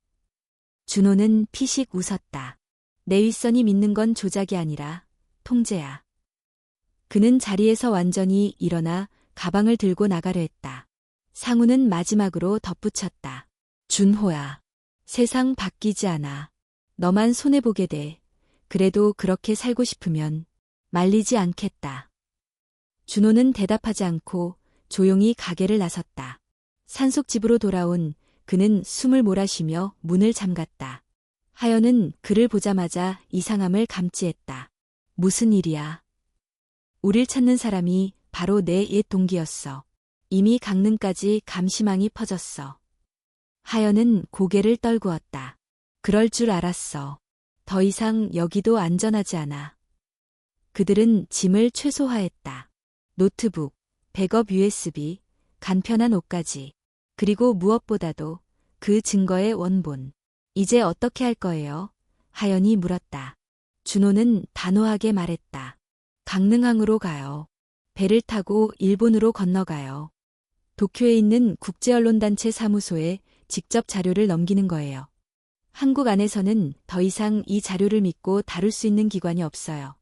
준호는 피식 웃었다. 내 윗선이 믿는 건 조작이 아니라 통제야. 그는 자리에서 완전히 일어나 가방을 들고 나가려 했다. 상우는 마지막으로 덧붙였다. 준호야. 세상 바뀌지 않아. 너만 손해보게 돼. 그래도 그렇게 살고 싶으면 말리지 않겠다. 준호는 대답하지 않고 조용히 가게를 나섰다. 산속집으로 돌아온 그는 숨을 몰아쉬며 문을 잠갔다. 하연은 그를 보자마자 이상함을 감지했다. 무슨 일이야? 우릴 찾는 사람이 바로 내 옛 동기였어. 이미 강릉까지 감시망이 퍼졌어. 하연은 고개를 떨구었다. 그럴 줄 알았어. 더 이상 여기도 안전하지 않아. 그들은 짐을 최소화했다. 노트북, 백업 USB, 간편한 옷까지. 그리고 무엇보다도 그 증거의 원본. 이제 어떻게 할 거예요? 하연이 물었다. 준호는 단호하게 말했다. 강릉항으로 가요. 배를 타고 일본으로 건너가요. 도쿄에 있는 국제언론단체 사무소에 직접 자료를 넘기는 거예요. 한국 안에서는 더 이상 이 자료를 믿고 다룰 수 있는 기관이 없어요.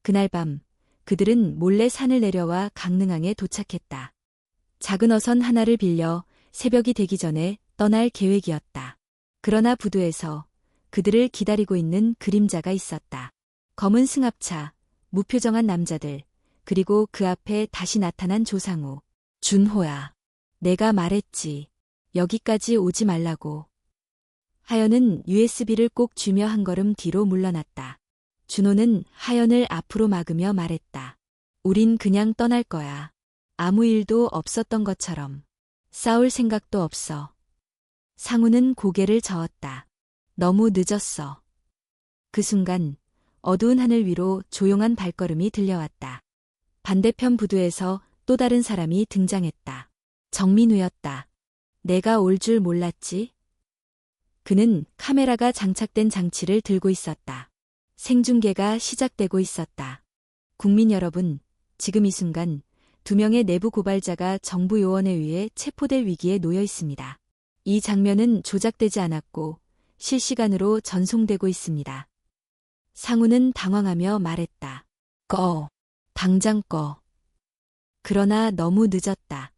그날 밤, 그들은 몰래 산을 내려와 강릉항에 도착했다. 작은 어선 하나를 빌려 새벽이 되기 전에 떠날 계획이었다. 그러나 부두에서 그들을 기다리고 있는 그림자가 있었다. 검은 승합차, 무표정한 남자들, 그리고 그 앞에 다시 나타난 조상우. 준호야. 내가 말했지. 여기까지 오지 말라고. 하연은 USB를 꼭 쥐며 한 걸음 뒤로 물러났다. 준호는 하연을 앞으로 막으며 말했다. 우린 그냥 떠날 거야. 아무 일도 없었던 것처럼. 싸울 생각도 없어. 상우는 고개를 저었다. 너무 늦었어. 그 순간 어두운 하늘 위로 조용한 발걸음이 들려왔다. 반대편 부두에서 또 다른 사람이 등장했다. 정민우였다. 내가 올 줄 몰랐지? 그는 카메라가 장착된 장치를 들고 있었다. 생중계가 시작되고 있었다. 국민 여러분, 지금 이 순간 2명의 내부 고발자가 정부 요원에 의해 체포될 위기에 놓여 있습니다. 이 장면은 조작되지 않았고 실시간으로 전송되고 있습니다. 상우는 당황하며 말했다. 꺼. 당장 꺼. 그러나 너무 늦었다.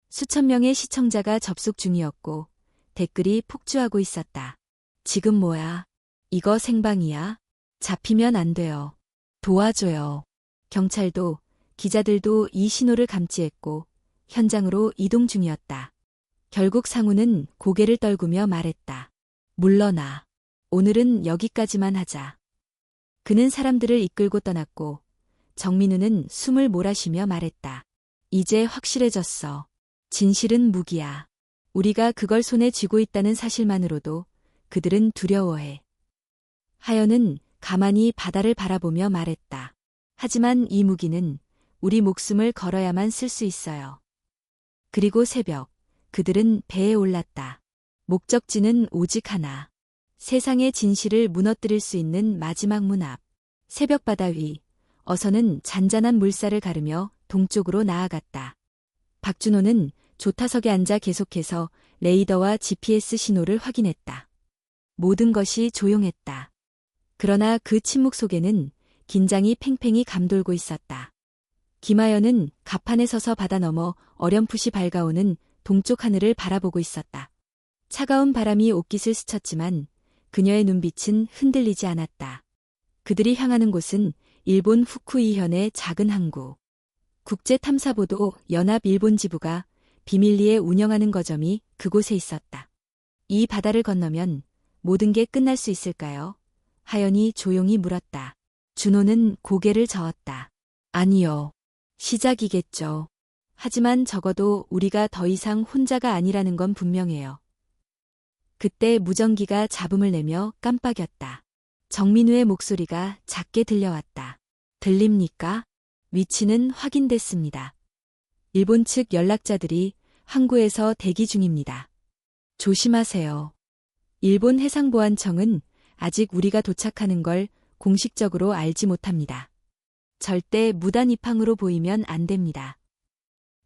수천 명의 시청자가 접속 중이었고 댓글이 폭주하고 있었다. 지금 뭐야? 이거 생방이야? 잡히면 안 돼요. 도와줘요. 경찰도 기자들도 이 신호를 감지했고 현장으로 이동 중이었다. 결국 상우는 고개를 떨구며 말했다. 물러나. 오늘은 여기까지만 하자. 그는 사람들을 이끌고 떠났고 정민우는 숨을 몰아쉬며 말했다. 이제 확실해졌어. 진실은 무기야. 우리가 그걸 손에 쥐고 있다는 사실만으로도 그들은 두려워해. 하연은 가만히 바다를 바라보며 말했다. 하지만 이 무기는 우리 목숨을 걸어야만 쓸 수 있어요. 그리고 새벽, 그들은 배에 올랐다. 목적지는 오직 하나. 세상의 진실을 무너뜨릴 수 있는 마지막 문 앞. 새벽 바다 위, 어선은 잔잔한 물살을 가르며 동쪽으로 나아갔다. 박준호는 조타석에 앉아 계속해서 레이더와 GPS 신호를 확인했다. 모든 것이 조용했다. 그러나 그 침묵 속에는 긴장이 팽팽히 감돌고 있었다. 김하연은 갑판에 서서 바다 너머 어렴풋이 밝아오는 동쪽 하늘을 바라보고 있었다. 차가운 바람이 옷깃을 스쳤지만 그녀의 눈빛은 흔들리지 않았다. 그들이 향하는 곳은 일본 후쿠이현의 작은 항구. 국제탐사보도 연합 일본 지부가 비밀리에 운영하는 거점이 그곳에 있었다. 이 바다를 건너면 모든 게 끝날 수 있을까요? 하연이 조용히 물었다. 준호는 고개를 저었다. 아니요. 시작이겠죠. 하지만 적어도 우리가 더 이상 혼자가 아니라는 건 분명해요. 그때 무전기가 잡음을 내며 깜빡였다. 정민우의 목소리가 작게 들려왔다. 들립니까? 위치는 확인됐습니다. 일본 측 연락자들이 항구에서 대기 중입니다. 조심하세요. 일본 해상보안청은 아직 우리가 도착하는 걸 공식적으로 알지 못합니다. 절대 무단 입항으로 보이면 안 됩니다.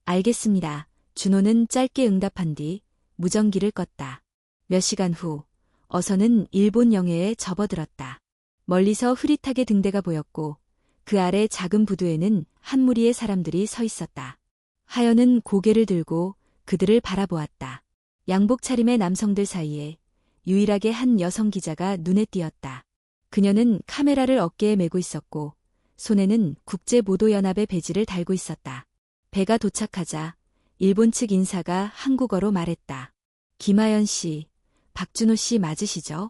알겠습니다. 준호는 짧게 응답한 뒤 무전기를 껐다. 몇 시간 후 어선은 일본 영해에 접어들었다. 멀리서 흐릿하게 등대가 보였고 그 아래 작은 부두에는 한 무리의 사람들이 서 있었다. 하연은 고개를 들고 그들을 바라보았다. 양복 차림의 남성들 사이에 유일하게 한 여성 기자가 눈에 띄었다. 그녀는 카메라를 어깨에 메고 있었고 손에는 국제보도연합의 배지를 달고 있었다. 배가 도착하자 일본 측 인사가 한국어로 말했다. 김하연 씨, 박준호 씨 맞으시죠?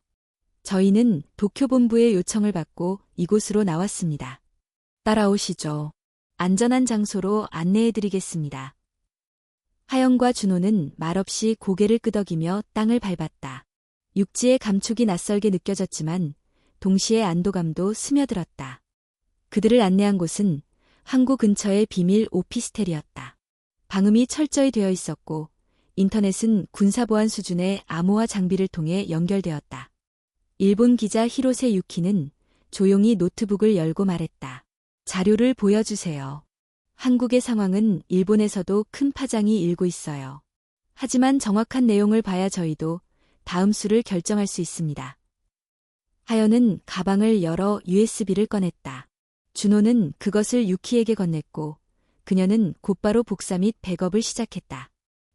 저희는 도쿄본부의 요청을 받고 이곳으로 나왔습니다. 따라오시죠. 안전한 장소로 안내해드리겠습니다. 하연과 준호는 말없이 고개를 끄덕이며 땅을 밟았다. 육지의 감촉이 낯설게 느껴졌지만 동시에 안도감도 스며들었다. 그들을 안내한 곳은 항구 근처의 비밀 오피스텔이었다. 방음이 철저히 되어 있었고 인터넷은 군사보안 수준의 암호화 장비를 통해 연결되었다. 일본 기자 히로세 유키는 조용히 노트북을 열고 말했다. 자료를 보여주세요. 한국의 상황은 일본에서도 큰 파장이 일고 있어요. 하지만 정확한 내용을 봐야 저희도 다음 수를 결정할 수 있습니다. 하연은 가방을 열어 USB를 꺼냈다. 준호는 그것을 유키에게 건넸고 그녀는 곧바로 복사 및 백업을 시작했다.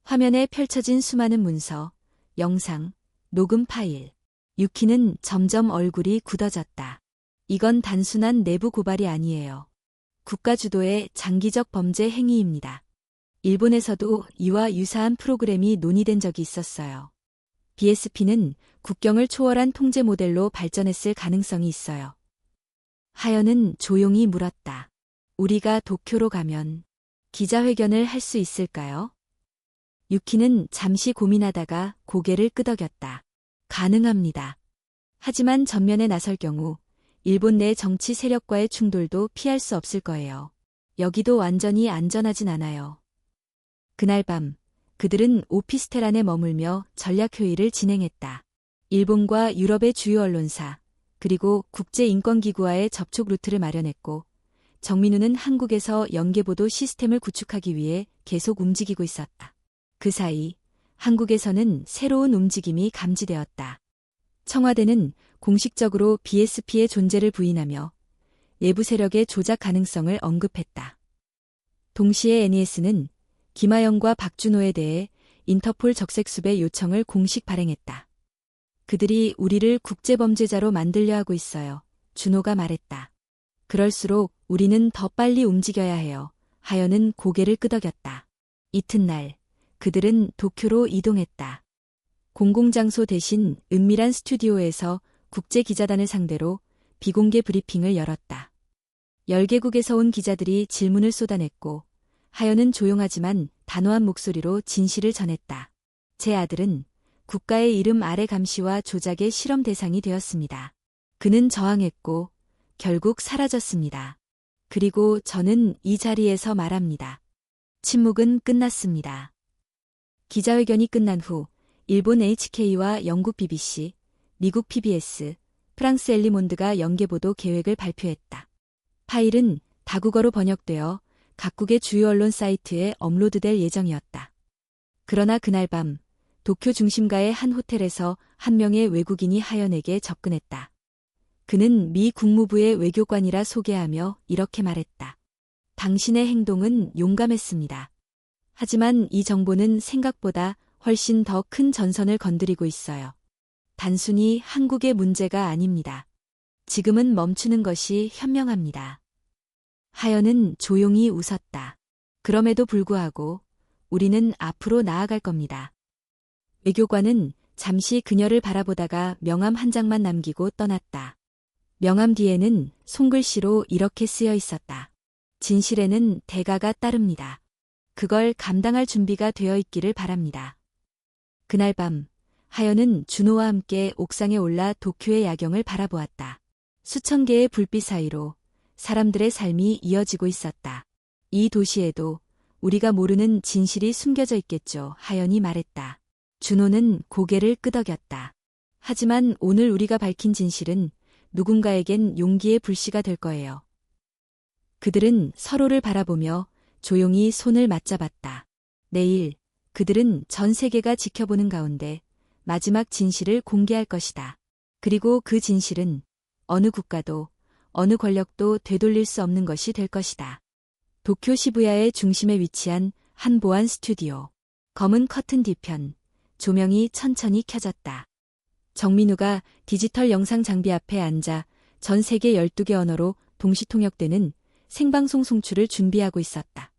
화면에 펼쳐진 수많은 문서, 영상, 녹음 파일. 유키는 점점 얼굴이 굳어졌다. 이건 단순한 내부 고발이 아니에요. 국가 주도의 장기적 범죄 행위입니다. 일본에서도 이와 유사한 프로그램이 논의된 적이 있었어요. BSP는 국경을 초월한 통제 모델로 발전했을 가능성이 있어요. 하연은 조용히 물었다. 우리가 도쿄로 가면 기자회견을 할 수 있을까요? 유키는 잠시 고민하다가 고개를 끄덕였다. 가능합니다. 하지만 전면에 나설 경우 일본 내 정치 세력과의 충돌도 피할 수 없을 거예요. 여기도 완전히 안전하진 않아요. 그날 밤, 그들은 오피스텔 안에 머물며 전략 회의를 진행했다. 일본과 유럽의 주요 언론사, 그리고 국제인권기구와의 접촉 루트를 마련했고, 정민우는 한국에서 연계보도 시스템을 구축하기 위해 계속 움직이고 있었다. 그 사이, 한국에서는 새로운 움직임이 감지되었다. 청와대는 공식적으로 BSP의 존재를 부인하며 내부 세력의 조작 가능성을 언급했다. 동시에 NES는 김하영과 박준호에 대해 인터폴 적색수배 요청을 공식 발행했다. 그들이 우리를 국제범죄자로 만들려 하고 있어요. 준호가 말했다. 그럴수록 우리는 더 빨리 움직여야 해요. 하연은 고개를 끄덕였다. 이튿날, 그들은 도쿄로 이동했다. 공공장소 대신 은밀한 스튜디오에서 국제기자단을 상대로 비공개 브리핑을 열었다. 10개국에서 온 기자들이 질문을 쏟아냈고, 하연은 조용하지만 단호한 목소리로 진실을 전했다. 제 아들은 국가의 이름 아래 감시와 조작의 실험 대상이 되었습니다. 그는 저항했고 결국 사라졌습니다. 그리고 저는 이 자리에서 말합니다. 침묵은 끝났습니다. 기자회견이 끝난 후 일본 HK와 영국 BBC, 미국 PBS, 프랑스 엘리몬드가 연계보도 계획을 발표했다. 파일은 다국어로 번역되어 각국의 주요 언론 사이트에 업로드될 예정이었다. 그러나 그날 밤 도쿄 중심가의 한 호텔에서 한 명의 외국인이 하연에게 접근했다. 그는 미 국무부의 외교관이라 소개하며 이렇게 말했다. 당신의 행동은 용감했습니다. 하지만 이 정보는 생각보다 훨씬 더 큰 전선을 건드리고 있어요. 단순히 한국의 문제가 아닙니다. 지금은 멈추는 것이 현명합니다. 하연은 조용히 웃었다. 그럼에도 불구하고 우리는 앞으로 나아갈 겁니다. 외교관은 잠시 그녀를 바라보다가 명함 한 장만 남기고 떠났다. 명함 뒤에는 손글씨로 이렇게 쓰여 있었다. 진실에는 대가가 따릅니다. 그걸 감당할 준비가 되어 있기를 바랍니다. 그날 밤, 하연은 준호와 함께 옥상에 올라 도쿄의 야경을 바라보았다. 수천 개의 불빛 사이로 사람들의 삶이 이어지고 있었다. 이 도시에도 우리가 모르는 진실이 숨겨져 있겠죠, 하연이 말했다. 준호는 고개를 끄덕였다. 하지만 오늘 우리가 밝힌 진실은 누군가에겐 용기의 불씨가 될 거예요. 그들은 서로를 바라보며 조용히 손을 맞잡았다. 내일 그들은 전 세계가 지켜보는 가운데 마지막 진실을 공개할 것이다. 그리고 그 진실은 어느 국가도 어느 권력도 되돌릴 수 없는 것이 될 것이다. 도쿄 시부야의 중심에 위치한 한 보안 스튜디오. 검은 커튼 뒤편, 조명이 천천히 켜졌다. 정민우가 디지털 영상 장비 앞에 앉아 전 세계 12개 언어로 동시 통역되는 생방송 송출을 준비하고 있었다.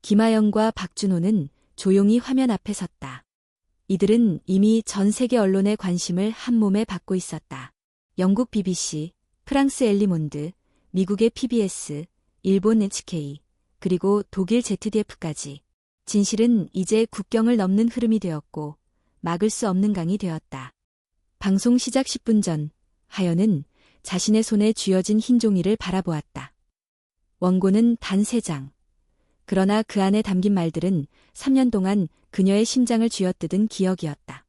김하영과 박준호는 조용히 화면 앞에 섰다. 이들은 이미 전 세계 언론의 관심을 한 몸에 받고 있었다. 영국 BBC, 프랑스 엘리몬드, 미국의 PBS, 일본 HK, 그리고 독일 ZDF까지. 진실은 이제 국경을 넘는 흐름이 되었고 막을 수 없는 강이 되었다. 방송 시작 10분 전, 하연은 자신의 손에 쥐어진 흰 종이를 바라보았다. 원고는 단 3장. 그러나 그 안에 담긴 말들은 3년 동안 그녀의 심장을 쥐어뜯은 기억이었다.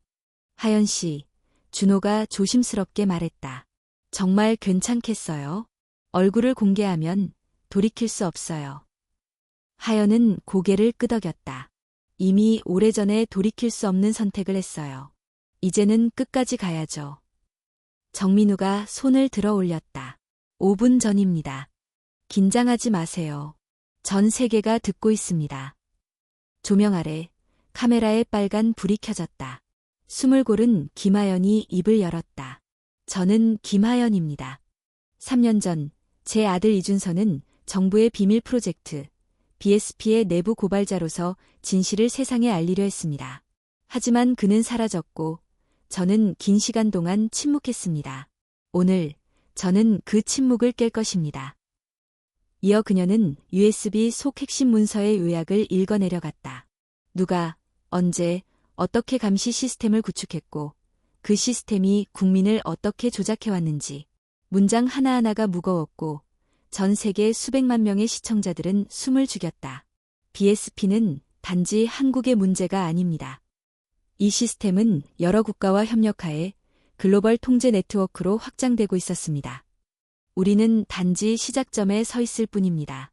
하연 씨, 준호가 조심스럽게 말했다. 정말 괜찮겠어요? 얼굴을 공개하면 돌이킬 수 없어요. 하연은 고개를 끄덕였다. 이미 오래전에 돌이킬 수 없는 선택을 했어요. 이제는 끝까지 가야죠. 정민우가 손을 들어 올렸다. 5분 전입니다. 긴장하지 마세요. 전 세계가 듣고 있습니다. 조명 아래 카메라에 빨간 불이 켜졌다. 숨을 고른 김하연이 입을 열었다. 저는 김하연입니다. 3년 전 제 아들 이준서는 정부의 비밀 프로젝트 BSP의 내부 고발자로서 진실을 세상에 알리려 했습니다. 하지만 그는 사라졌고 저는 긴 시간 동안 침묵했습니다. 오늘 저는 그 침묵을 깰 것입니다. 이어 그녀는 USB 속 핵심 문서의 요약을 읽어내려갔다. 누가, 언제, 어떻게 감시 시스템을 구축했고 그 시스템이 국민을 어떻게 조작해왔는지, 문장 하나하나가 무거웠고 전 세계 수백만 명의 시청자들은 숨을 죽였다. BSP는 단지 한국의 문제가 아닙니다. 이 시스템은 여러 국가와 협력하에 글로벌 통제 네트워크로 확장되고 있었습니다. 우리는 단지 시작점에 서 있을 뿐입니다.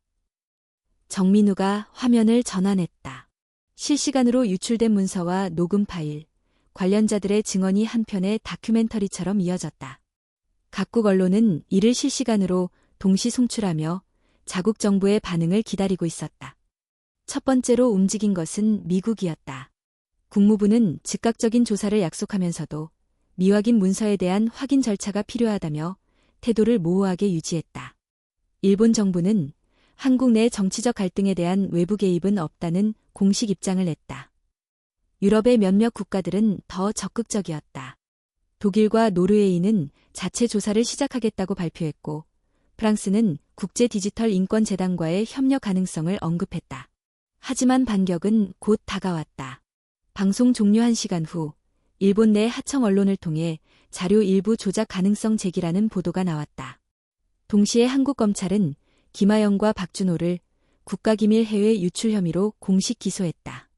정민우가 화면을 전환했다. 실시간으로 유출된 문서와 녹음 파일, 관련자들의 증언이 한 편의 다큐멘터리처럼 이어졌다. 각국 언론은 이를 실시간으로 동시 송출하며 자국 정부의 반응을 기다리고 있었다. 첫 번째로 움직인 것은 미국이었다. 국무부는 즉각적인 조사를 약속하면서도 미확인 문서에 대한 확인 절차가 필요하다며 태도를 모호하게 유지했다. 일본 정부는 한국 내 정치적 갈등에 대한 외부 개입은 없다는 공식 입장을 냈다. 유럽의 몇몇 국가들은 더 적극적이었다. 독일과 노르웨이는 자체 조사를 시작하겠다고 발표했고, 프랑스는 국제 디지털 인권 재단과의 협력 가능성을 언급했다. 하지만 반격은 곧 다가왔다. 방송 종료 1시간 후, 일본 내 하청 언론을 통해 자료 일부 조작 가능성 제기라는 보도가 나왔다. 동시에 한국 검찰은 김하영과 박준호를 국가기밀 해외 유출 혐의로 공식 기소했다.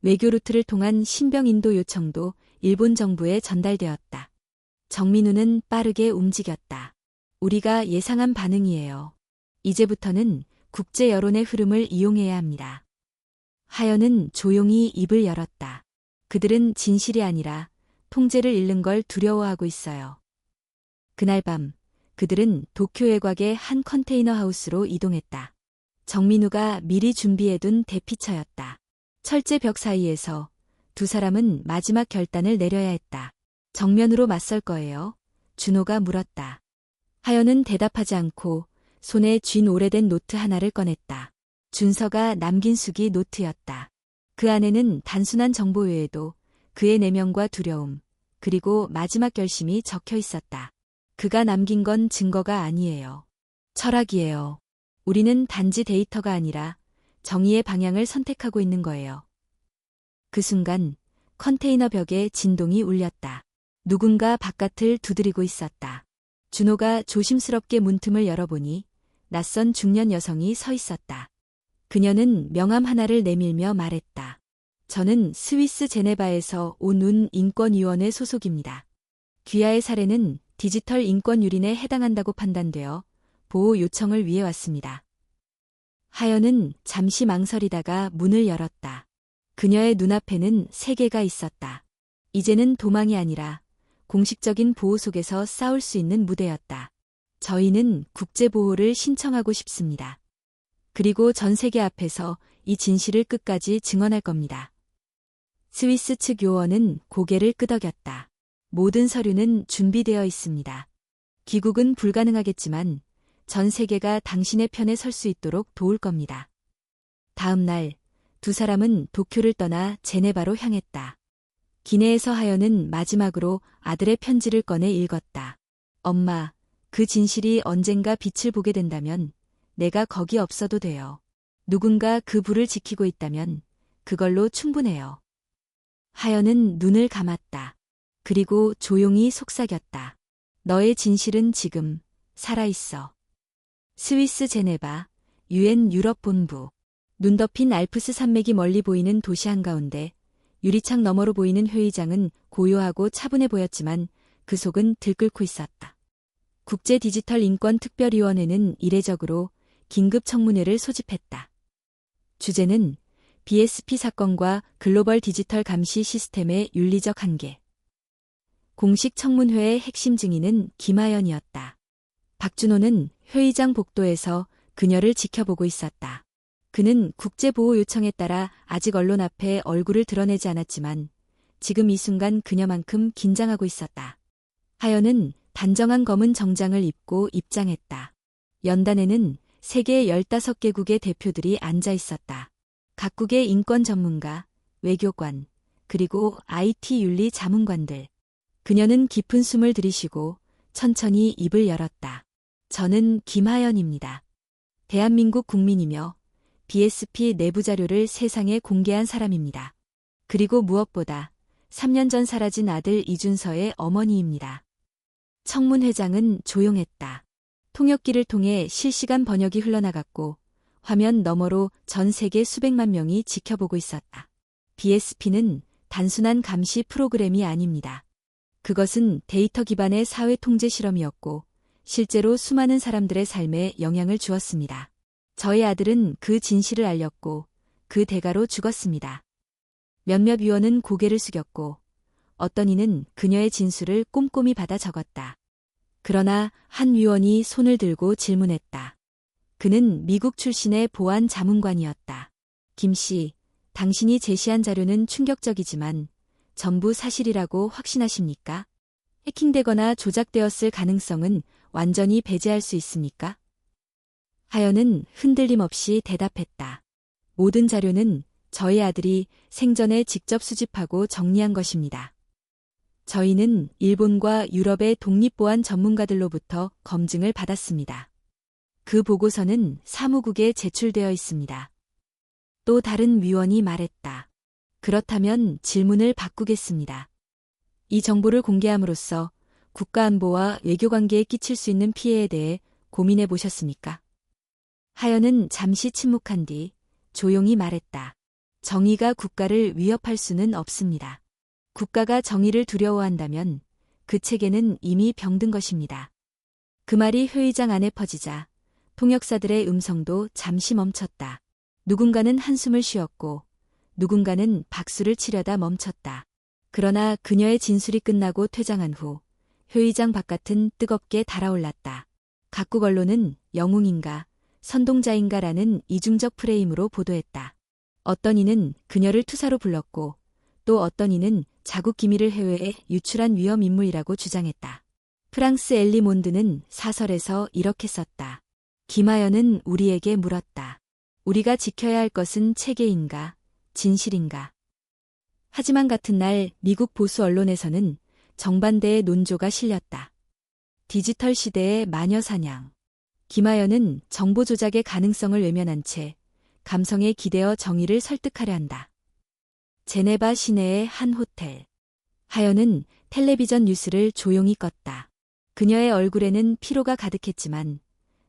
외교 루트를 통한 신병 인도 요청도 일본 정부에 전달되었다. 정민우는 빠르게 움직였다. 우리가 예상한 반응이에요. 이제부터는 국제 여론의 흐름을 이용해야 합니다. 하연은 조용히 입을 열었다. 그들은 진실이 아니라 통제를 잃는 걸 두려워하고 있어요. 그날 밤, 그들은 도쿄 외곽의 한 컨테이너 하우스로 이동했다. 정민우가 미리 준비해둔 대피처였다. 철제 벽 사이에서 두 사람은 마지막 결단을 내려야 했다. 정면으로 맞설 거예요? 준호가 물었다. 하연은 대답하지 않고 손에 쥔 오래된 노트 하나를 꺼냈다. 준서가 남긴 수기 노트였다. 그 안에는 단순한 정보 외에도 그의 내면과 두려움, 그리고 마지막 결심이 적혀 있었다. 그가 남긴 건 증거가 아니에요. 철학이에요. 우리는 단지 데이터가 아니라 정의의 방향을 선택하고 있는 거예요. 그 순간 컨테이너 벽에 진동이 울렸다. 누군가 바깥을 두드리고 있었다. 준호가 조심스럽게 문틈을 열어보니 낯선 중년 여성이 서 있었다. 그녀는 명함 하나를 내밀며 말했다. 저는 스위스 제네바에서 온 인권위원회 소속입니다. 귀하의 사례는 디지털 인권 유린에 해당한다고 판단되어 보호 요청을 위해 왔습니다. 하연은 잠시 망설이다가 문을 열었다. 그녀의 눈앞에는 세 개가 있었다. 이제는 도망이 아니라 공식적인 보호 속에서 싸울 수 있는 무대였다. 저희는 국제보호를 신청하고 싶습니다. 그리고 전 세계 앞에서 이 진실을 끝까지 증언할 겁니다. 스위스 측 요원은 고개를 끄덕였다. 모든 서류는 준비되어 있습니다. 귀국은 불가능하겠지만 전 세계가 당신의 편에 설 수 있도록 도울 겁니다. 다음 날 두 사람은 도쿄를 떠나 제네바로 향했다. 기내에서 하연은 마지막으로 아들의 편지를 꺼내 읽었다. 엄마, 그 진실이 언젠가 빛을 보게 된다면 내가 거기 없어도 돼요. 누군가 그 불을 지키고 있다면 그걸로 충분해요. 하연은 눈을 감았다. 그리고 조용히 속삭였다. 너의 진실은 지금 살아있어. 스위스 제네바, UN 유럽 본부. 눈 덮인 알프스 산맥이 멀리 보이는 도시 한가운데 유리창 너머로 보이는 회의장은 고요하고 차분해 보였지만 그 속은 들끓고 있었다. 국제 디지털 인권 특별위원회는 이례적으로 긴급 청문회를 소집했다. 주제는 BSP 사건과 글로벌 디지털 감시 시스템의 윤리적 한계. 공식 청문회의 핵심 증인은 김하연이었다. 박준호는 회의장 복도에서 그녀를 지켜보고 있었다. 그는 국제보호 요청에 따라 아직 언론 앞에 얼굴을 드러내지 않았지만 지금 이 순간 그녀만큼 긴장하고 있었다. 하연은 단정한 검은 정장을 입고 입장했다. 연단에는 세계 15개국의 대표들이 앉아 있었다. 각국의 인권 전문가, 외교관, 그리고 IT 윤리 자문관들. 그녀는 깊은 숨을 들이쉬고 천천히 입을 열었다. 저는 김하연입니다. 대한민국 국민이며 BSP 내부 자료를 세상에 공개한 사람입니다. 그리고 무엇보다 3년 전 사라진 아들 이준서의 어머니입니다. 청문 회장은 조용했다. 통역기를 통해 실시간 번역이 흘러나갔고 화면 너머로 전 세계 수백만 명이 지켜보고 있었다. BSP는 단순한 감시 프로그램이 아닙니다. 그것은 데이터 기반의 사회 통제 실험이었고 실제로 수많은 사람들의 삶에 영향을 주었습니다. 저희 아들은 그 진실을 알렸고 그 대가로 죽었습니다. 몇몇 위원은 고개를 숙였고 어떤 이는 그녀의 진술을 꼼꼼히 받아 적었다. 그러나 한 위원이 손을 들고 질문했다. 그는 미국 출신의 보안 자문관이었다. 김 씨, 당신이 제시한 자료는 충격적이지만 전부 사실이라고 확신하십니까? 해킹되거나 조작되었을 가능성은 완전히 배제할 수 있습니까? 하연은 흔들림 없이 대답했다. 모든 자료는 저희 아들이 생전에 직접 수집하고 정리한 것입니다. 저희는 일본과 유럽의 독립보안 전문가들로부터 검증을 받았습니다. 그 보고서는 사무국에 제출되어 있습니다. 또 다른 위원이 말했다. 그렇다면 질문을 바꾸겠습니다. 이 정보를 공개함으로써 국가안보와 외교관계에 끼칠 수 있는 피해에 대해 고민해 보셨습니까? 하연은 잠시 침묵한 뒤 조용히 말했다. 정의가 국가를 위협할 수는 없습니다. 국가가 정의를 두려워한다면 그 체계는 이미 병든 것입니다. 그 말이 회의장 안에 퍼지자 통역사들의 음성도 잠시 멈췄다. 누군가는 한숨을 쉬었고 누군가는 박수를 치려다 멈췄다. 그러나 그녀의 진술이 끝나고 퇴장한 후 회의장 바깥은 뜨겁게 달아올랐다. 각국 언론은 영웅인가 선동자인가라는 이중적 프레임으로 보도했다. 어떤 이는 그녀를 투사로 불렀고 또 어떤 이는 자국 기밀을 해외에 유출한 위험 인물이라고 주장했다. 프랑스 엘리 몬드는 사설에서 이렇게 썼다. 김하연은 우리에게 물었다. 우리가 지켜야 할 것은 체계인가, 진실인가? 하지만 같은 날 미국 보수 언론에서는 정반대의 논조가 실렸다. 디지털 시대의 마녀 사냥. 김하연은 정보 조작의 가능성을 외면한 채 감성에 기대어 정의를 설득하려 한다. 제네바 시내의 한 호텔. 하연은 텔레비전 뉴스를 조용히 껐다. 그녀의 얼굴에는 피로가 가득했지만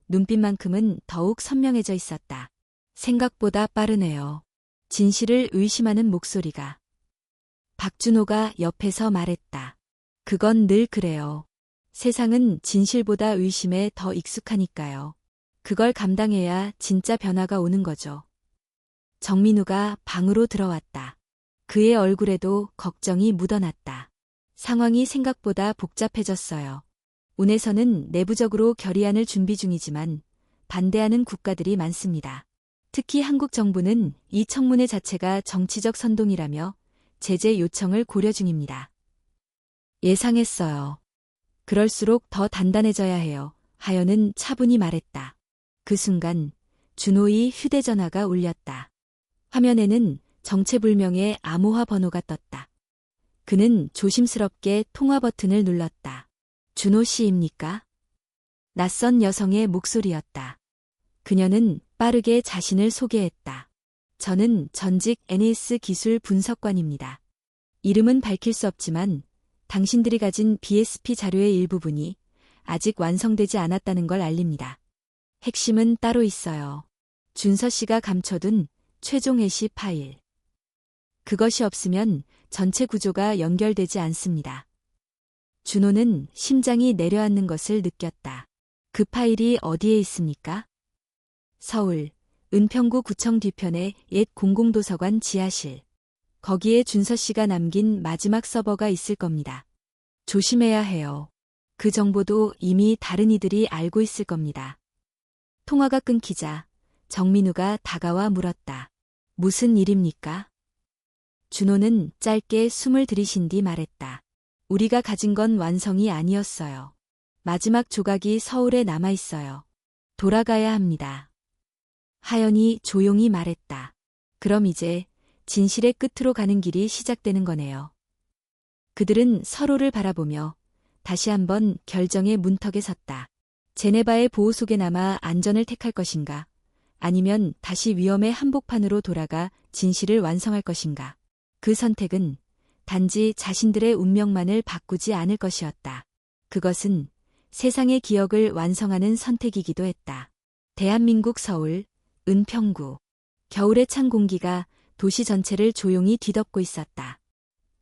눈빛만큼은 더욱 선명해져 있었다. 생각보다 빠르네요. 진실을 의심하는 목소리가. 박준호가 옆에서 말했다. 그건 늘 그래요. 세상은 진실보다 의심에 더 익숙하니까요. 그걸 감당해야 진짜 변화가 오는 거죠. 정민우가 방으로 들어왔다. 그의 얼굴에도 걱정이 묻어났다. 상황이 생각보다 복잡해졌어요. 운에서는 내부적으로 결의안을 준비 중이지만 반대하는 국가들이 많습니다. 특히 한국 정부는 이 청문회 자체가 정치적 선동이라며 제재 요청을 고려 중입니다. 예상했어요. 그럴수록 더 단단해져야 해요. 하연은 차분히 말했다. 그 순간 준호의 휴대전화가 울렸다. 화면에는 정체불명의 암호화 번호가 떴다. 그는 조심스럽게 통화 버튼을 눌렀다. 준호 씨입니까? 낯선 여성의 목소리였다. 그녀는 빠르게 자신을 소개했다. 저는 전직 NS 기술 분석관입니다. 이름은 밝힐 수 없지만 당신들이 가진 BSP 자료의 일부분이 아직 완성되지 않았다는 걸 알립니다. 핵심은 따로 있어요. 준서 씨가 감춰둔 최종 해시 파일. 그것이 없으면 전체 구조가 연결되지 않습니다. 준호는 심장이 내려앉는 것을 느꼈다. 그 파일이 어디에 있습니까? 서울, 은평구 구청 뒤편의 옛 공공도서관 지하실. 거기에 준서 씨가 남긴 마지막 서버가 있을 겁니다. 조심해야 해요. 그 정보도 이미 다른 이들이 알고 있을 겁니다. 통화가 끊기자 정민우가 다가와 물었다. 무슨 일입니까? 준호는 짧게 숨을 들이신 뒤 말했다. 우리가 가진 건 완성이 아니었어요. 마지막 조각이 서울에 남아 있어요. 돌아가야 합니다. 하연이 조용히 말했다. 그럼 이제 진실의 끝으로 가는 길이 시작되는 거네요. 그들은 서로를 바라보며 다시 한번 결정의 문턱에 섰다. 제네바의 보호 속에 남아 안전을 택할 것인가? 아니면 다시 위험의 한복판으로 돌아가 진실을 완성할 것인가? 그 선택은 단지 자신들의 운명만을 바꾸지 않을 것이었다. 그것은 세상의 기억을 완성하는 선택이기도 했다. 대한민국 서울, 은평구. 겨울의 찬 공기가 도시 전체를 조용히 뒤덮고 있었다.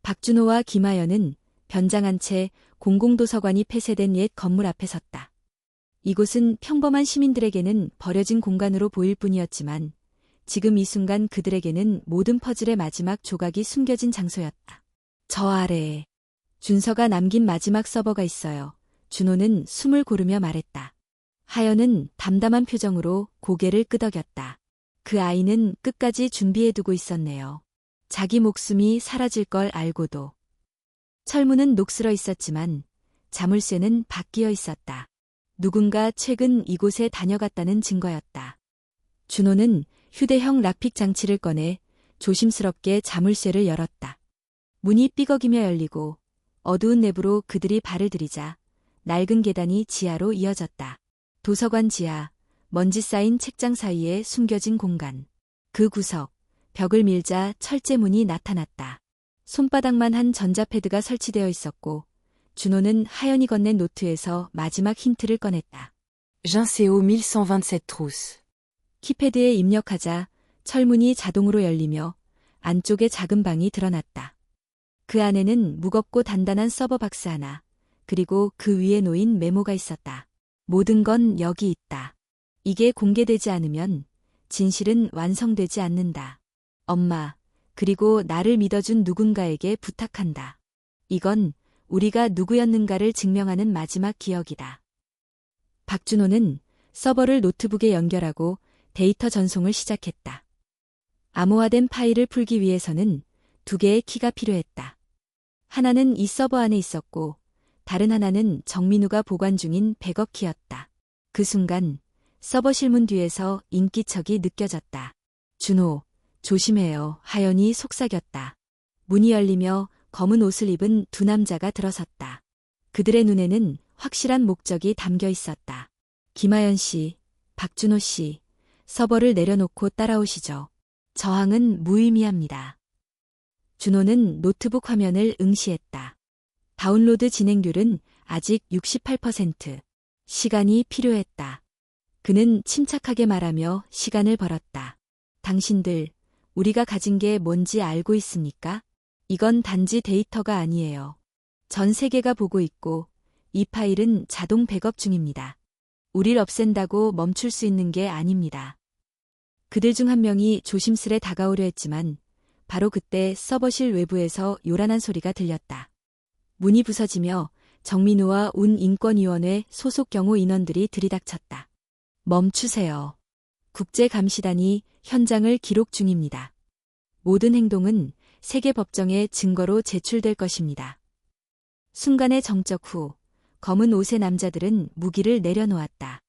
박준호와 김하연은 변장한 채 공공도서관이 폐쇄된 옛 건물 앞에 섰다. 이곳은 평범한 시민들에게는 버려진 공간으로 보일 뿐이었지만 지금 이 순간 그들에게는 모든 퍼즐의 마지막 조각이 숨겨진 장소였다. 저 아래에 준서가 남긴 마지막 서버가 있어요. 준호는 숨을 고르며 말했다. 하연은 담담한 표정으로 고개를 끄덕였다. 그 아이는 끝까지 준비해두고 있었네요. 자기 목숨이 사라질 걸 알고도. 철문은 녹슬어 있었지만 자물쇠는 바뀌어 있었다. 누군가 최근 이곳에 다녀갔다는 증거였다. 준호는 휴대형 락픽 장치를 꺼내 조심스럽게 자물쇠를 열었다. 문이 삐걱이며 열리고 어두운 내부로 그들이 발을 들이자 낡은 계단이 지하로 이어졌다. 도서관 지하, 먼지 쌓인 책장 사이에 숨겨진 공간. 그 구석, 벽을 밀자 철제문이 나타났다. 손바닥만 한 전자패드가 설치되어 있었고 준호는 하연이 건넨 노트에서 마지막 힌트를 꺼냈다. Jinseo 1127 trousses. 키패드에 입력하자 철문이 자동으로 열리며 안쪽에 작은 방이 드러났다. 그 안에는 무겁고 단단한 서버 박스 하나, 그리고 그 위에 놓인 메모가 있었다. 모든 건 여기 있다. 이게 공개되지 않으면 진실은 완성되지 않는다. 엄마, 그리고 나를 믿어준 누군가에게 부탁한다. 이건 우리가 누구였는가를 증명하는 마지막 기억이다. 박준호는 서버를 노트북에 연결하고 데이터 전송을 시작했다. 암호화된 파일을 풀기 위해서는 2개의 키가 필요했다. 하나는 이 서버 안에 있었고 다른 하나는 정민우가 보관 중인 백업 키였다. 그 순간 서버 실문 뒤에서 인기척이 느껴졌다. 준호, 조심해요. 하연이 속삭였다. 문이 열리며 검은 옷을 입은 두 남자가 들어섰다. 그들의 눈에는 확실한 목적이 담겨 있었다. 김하연 씨, 박준호 씨, 서버를 내려놓고 따라오시죠. 저항은 무의미합니다. 준호는 노트북 화면을 응시했다. 다운로드 진행률은 아직 68%. 시간이 필요했다. 그는 침착하게 말하며 시간을 벌었다. 당신들, 우리가 가진 게 뭔지 알고 있습니까? 이건 단지 데이터가 아니에요. 전 세계가 보고 있고 이 파일은 자동 백업 중입니다. 우릴 없앤다고 멈출 수 있는 게 아닙니다. 그들 중 한 명이 조심스레 다가오려 했지만 바로 그때 서버실 외부에서 요란한 소리가 들렸다. 문이 부서지며 정민우와 운인권위원회 소속 경호 인원들이 들이닥쳤다. 멈추세요. 국제감시단이 현장을 기록 중입니다. 모든 행동은 세계 법정의 증거로 제출될 것입니다. 순간의 정적 후 검은 옷의 남자들은 무기를 내려놓았다.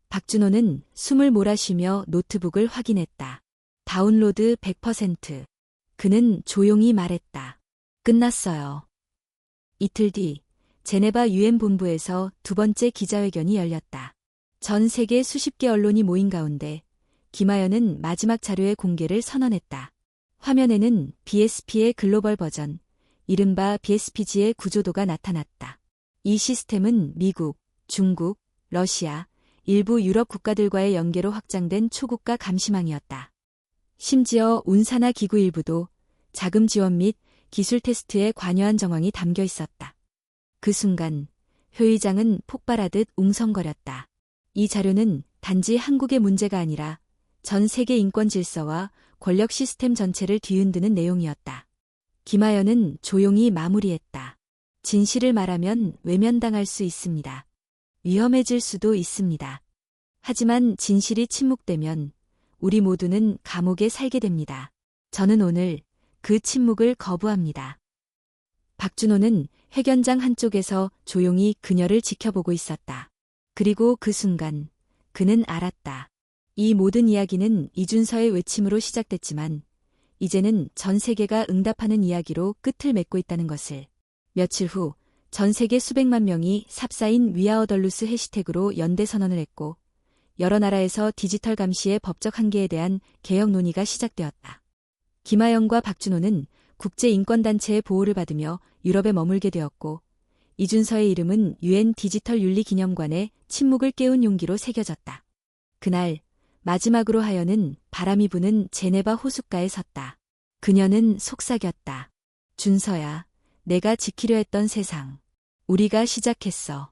박준호는 숨을 몰아쉬며 노트북을 확인했다. 다운로드 100%. 그는 조용히 말했다. 끝났어요. 이틀 뒤 제네바 유엔 본부에서 두 번째 기자회견이 열렸다. 전 세계 수십 개 언론이 모인 가운데 김하연은 마지막 자료의 공개를 선언했다. 화면에는 BSP의 글로벌 버전, 이른바 BSPG의 구조도가 나타났다. 이 시스템은 미국, 중국, 러시아, 일부 유럽 국가들과의 연계로 확장된 초국가 감시망이었다. 심지어 운산하 기구 일부도 자금 지원 및 기술 테스트에 관여한 정황이 담겨 있었다. 그 순간 회의장은 폭발하듯 웅성거렸다. 이 자료는 단지 한국의 문제가 아니라 전 세계 인권 질서와 권력 시스템 전체를 뒤흔드는 내용이었다. 김하연은 조용히 마무리했다. 진실을 말하면 외면당할 수 있습니다. 위험해질 수도 있습니다. 하지만 진실이 침묵되면 우리 모두는 감옥에 살게 됩니다. 저는 오늘 그 침묵을 거부합니다. 박준호는 회견장 한쪽에서 조용히 그녀를 지켜보고 있었다. 그리고 그 순간 그는 알았다. 이 모든 이야기는 이준서의 외침으로 시작됐지만 이제는 전 세계가 응답하는 이야기로 끝을 맺고 있다는 것을. 며칠 후 전 세계 수백만 명이 삽사인 위아어덜루스 해시태그로 연대 선언을 했고 여러 나라에서 디지털 감시의 법적 한계에 대한 개혁 논의가 시작되었다. 김하연과 박준호는 국제인권단체의 보호를 받으며 유럽에 머물게 되었고 이준서의 이름은 UN 디지털 윤리 기념관에 침묵을 깨운 용기로 새겨졌다. 그날 마지막으로 하연은 바람이 부는 제네바 호숫가에 섰다. 그녀는 속삭였다. 준서야, 내가 지키려 했던 세상. 우리가 시작했어.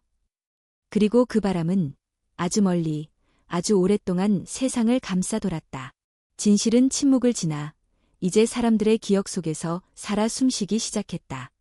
그리고 그 바람은 아주 멀리, 아주 오랫동안 세상을 감싸 돌았다. 진실은 침묵을 지나 이제 사람들의 기억 속에서 살아 숨쉬기 시작했다.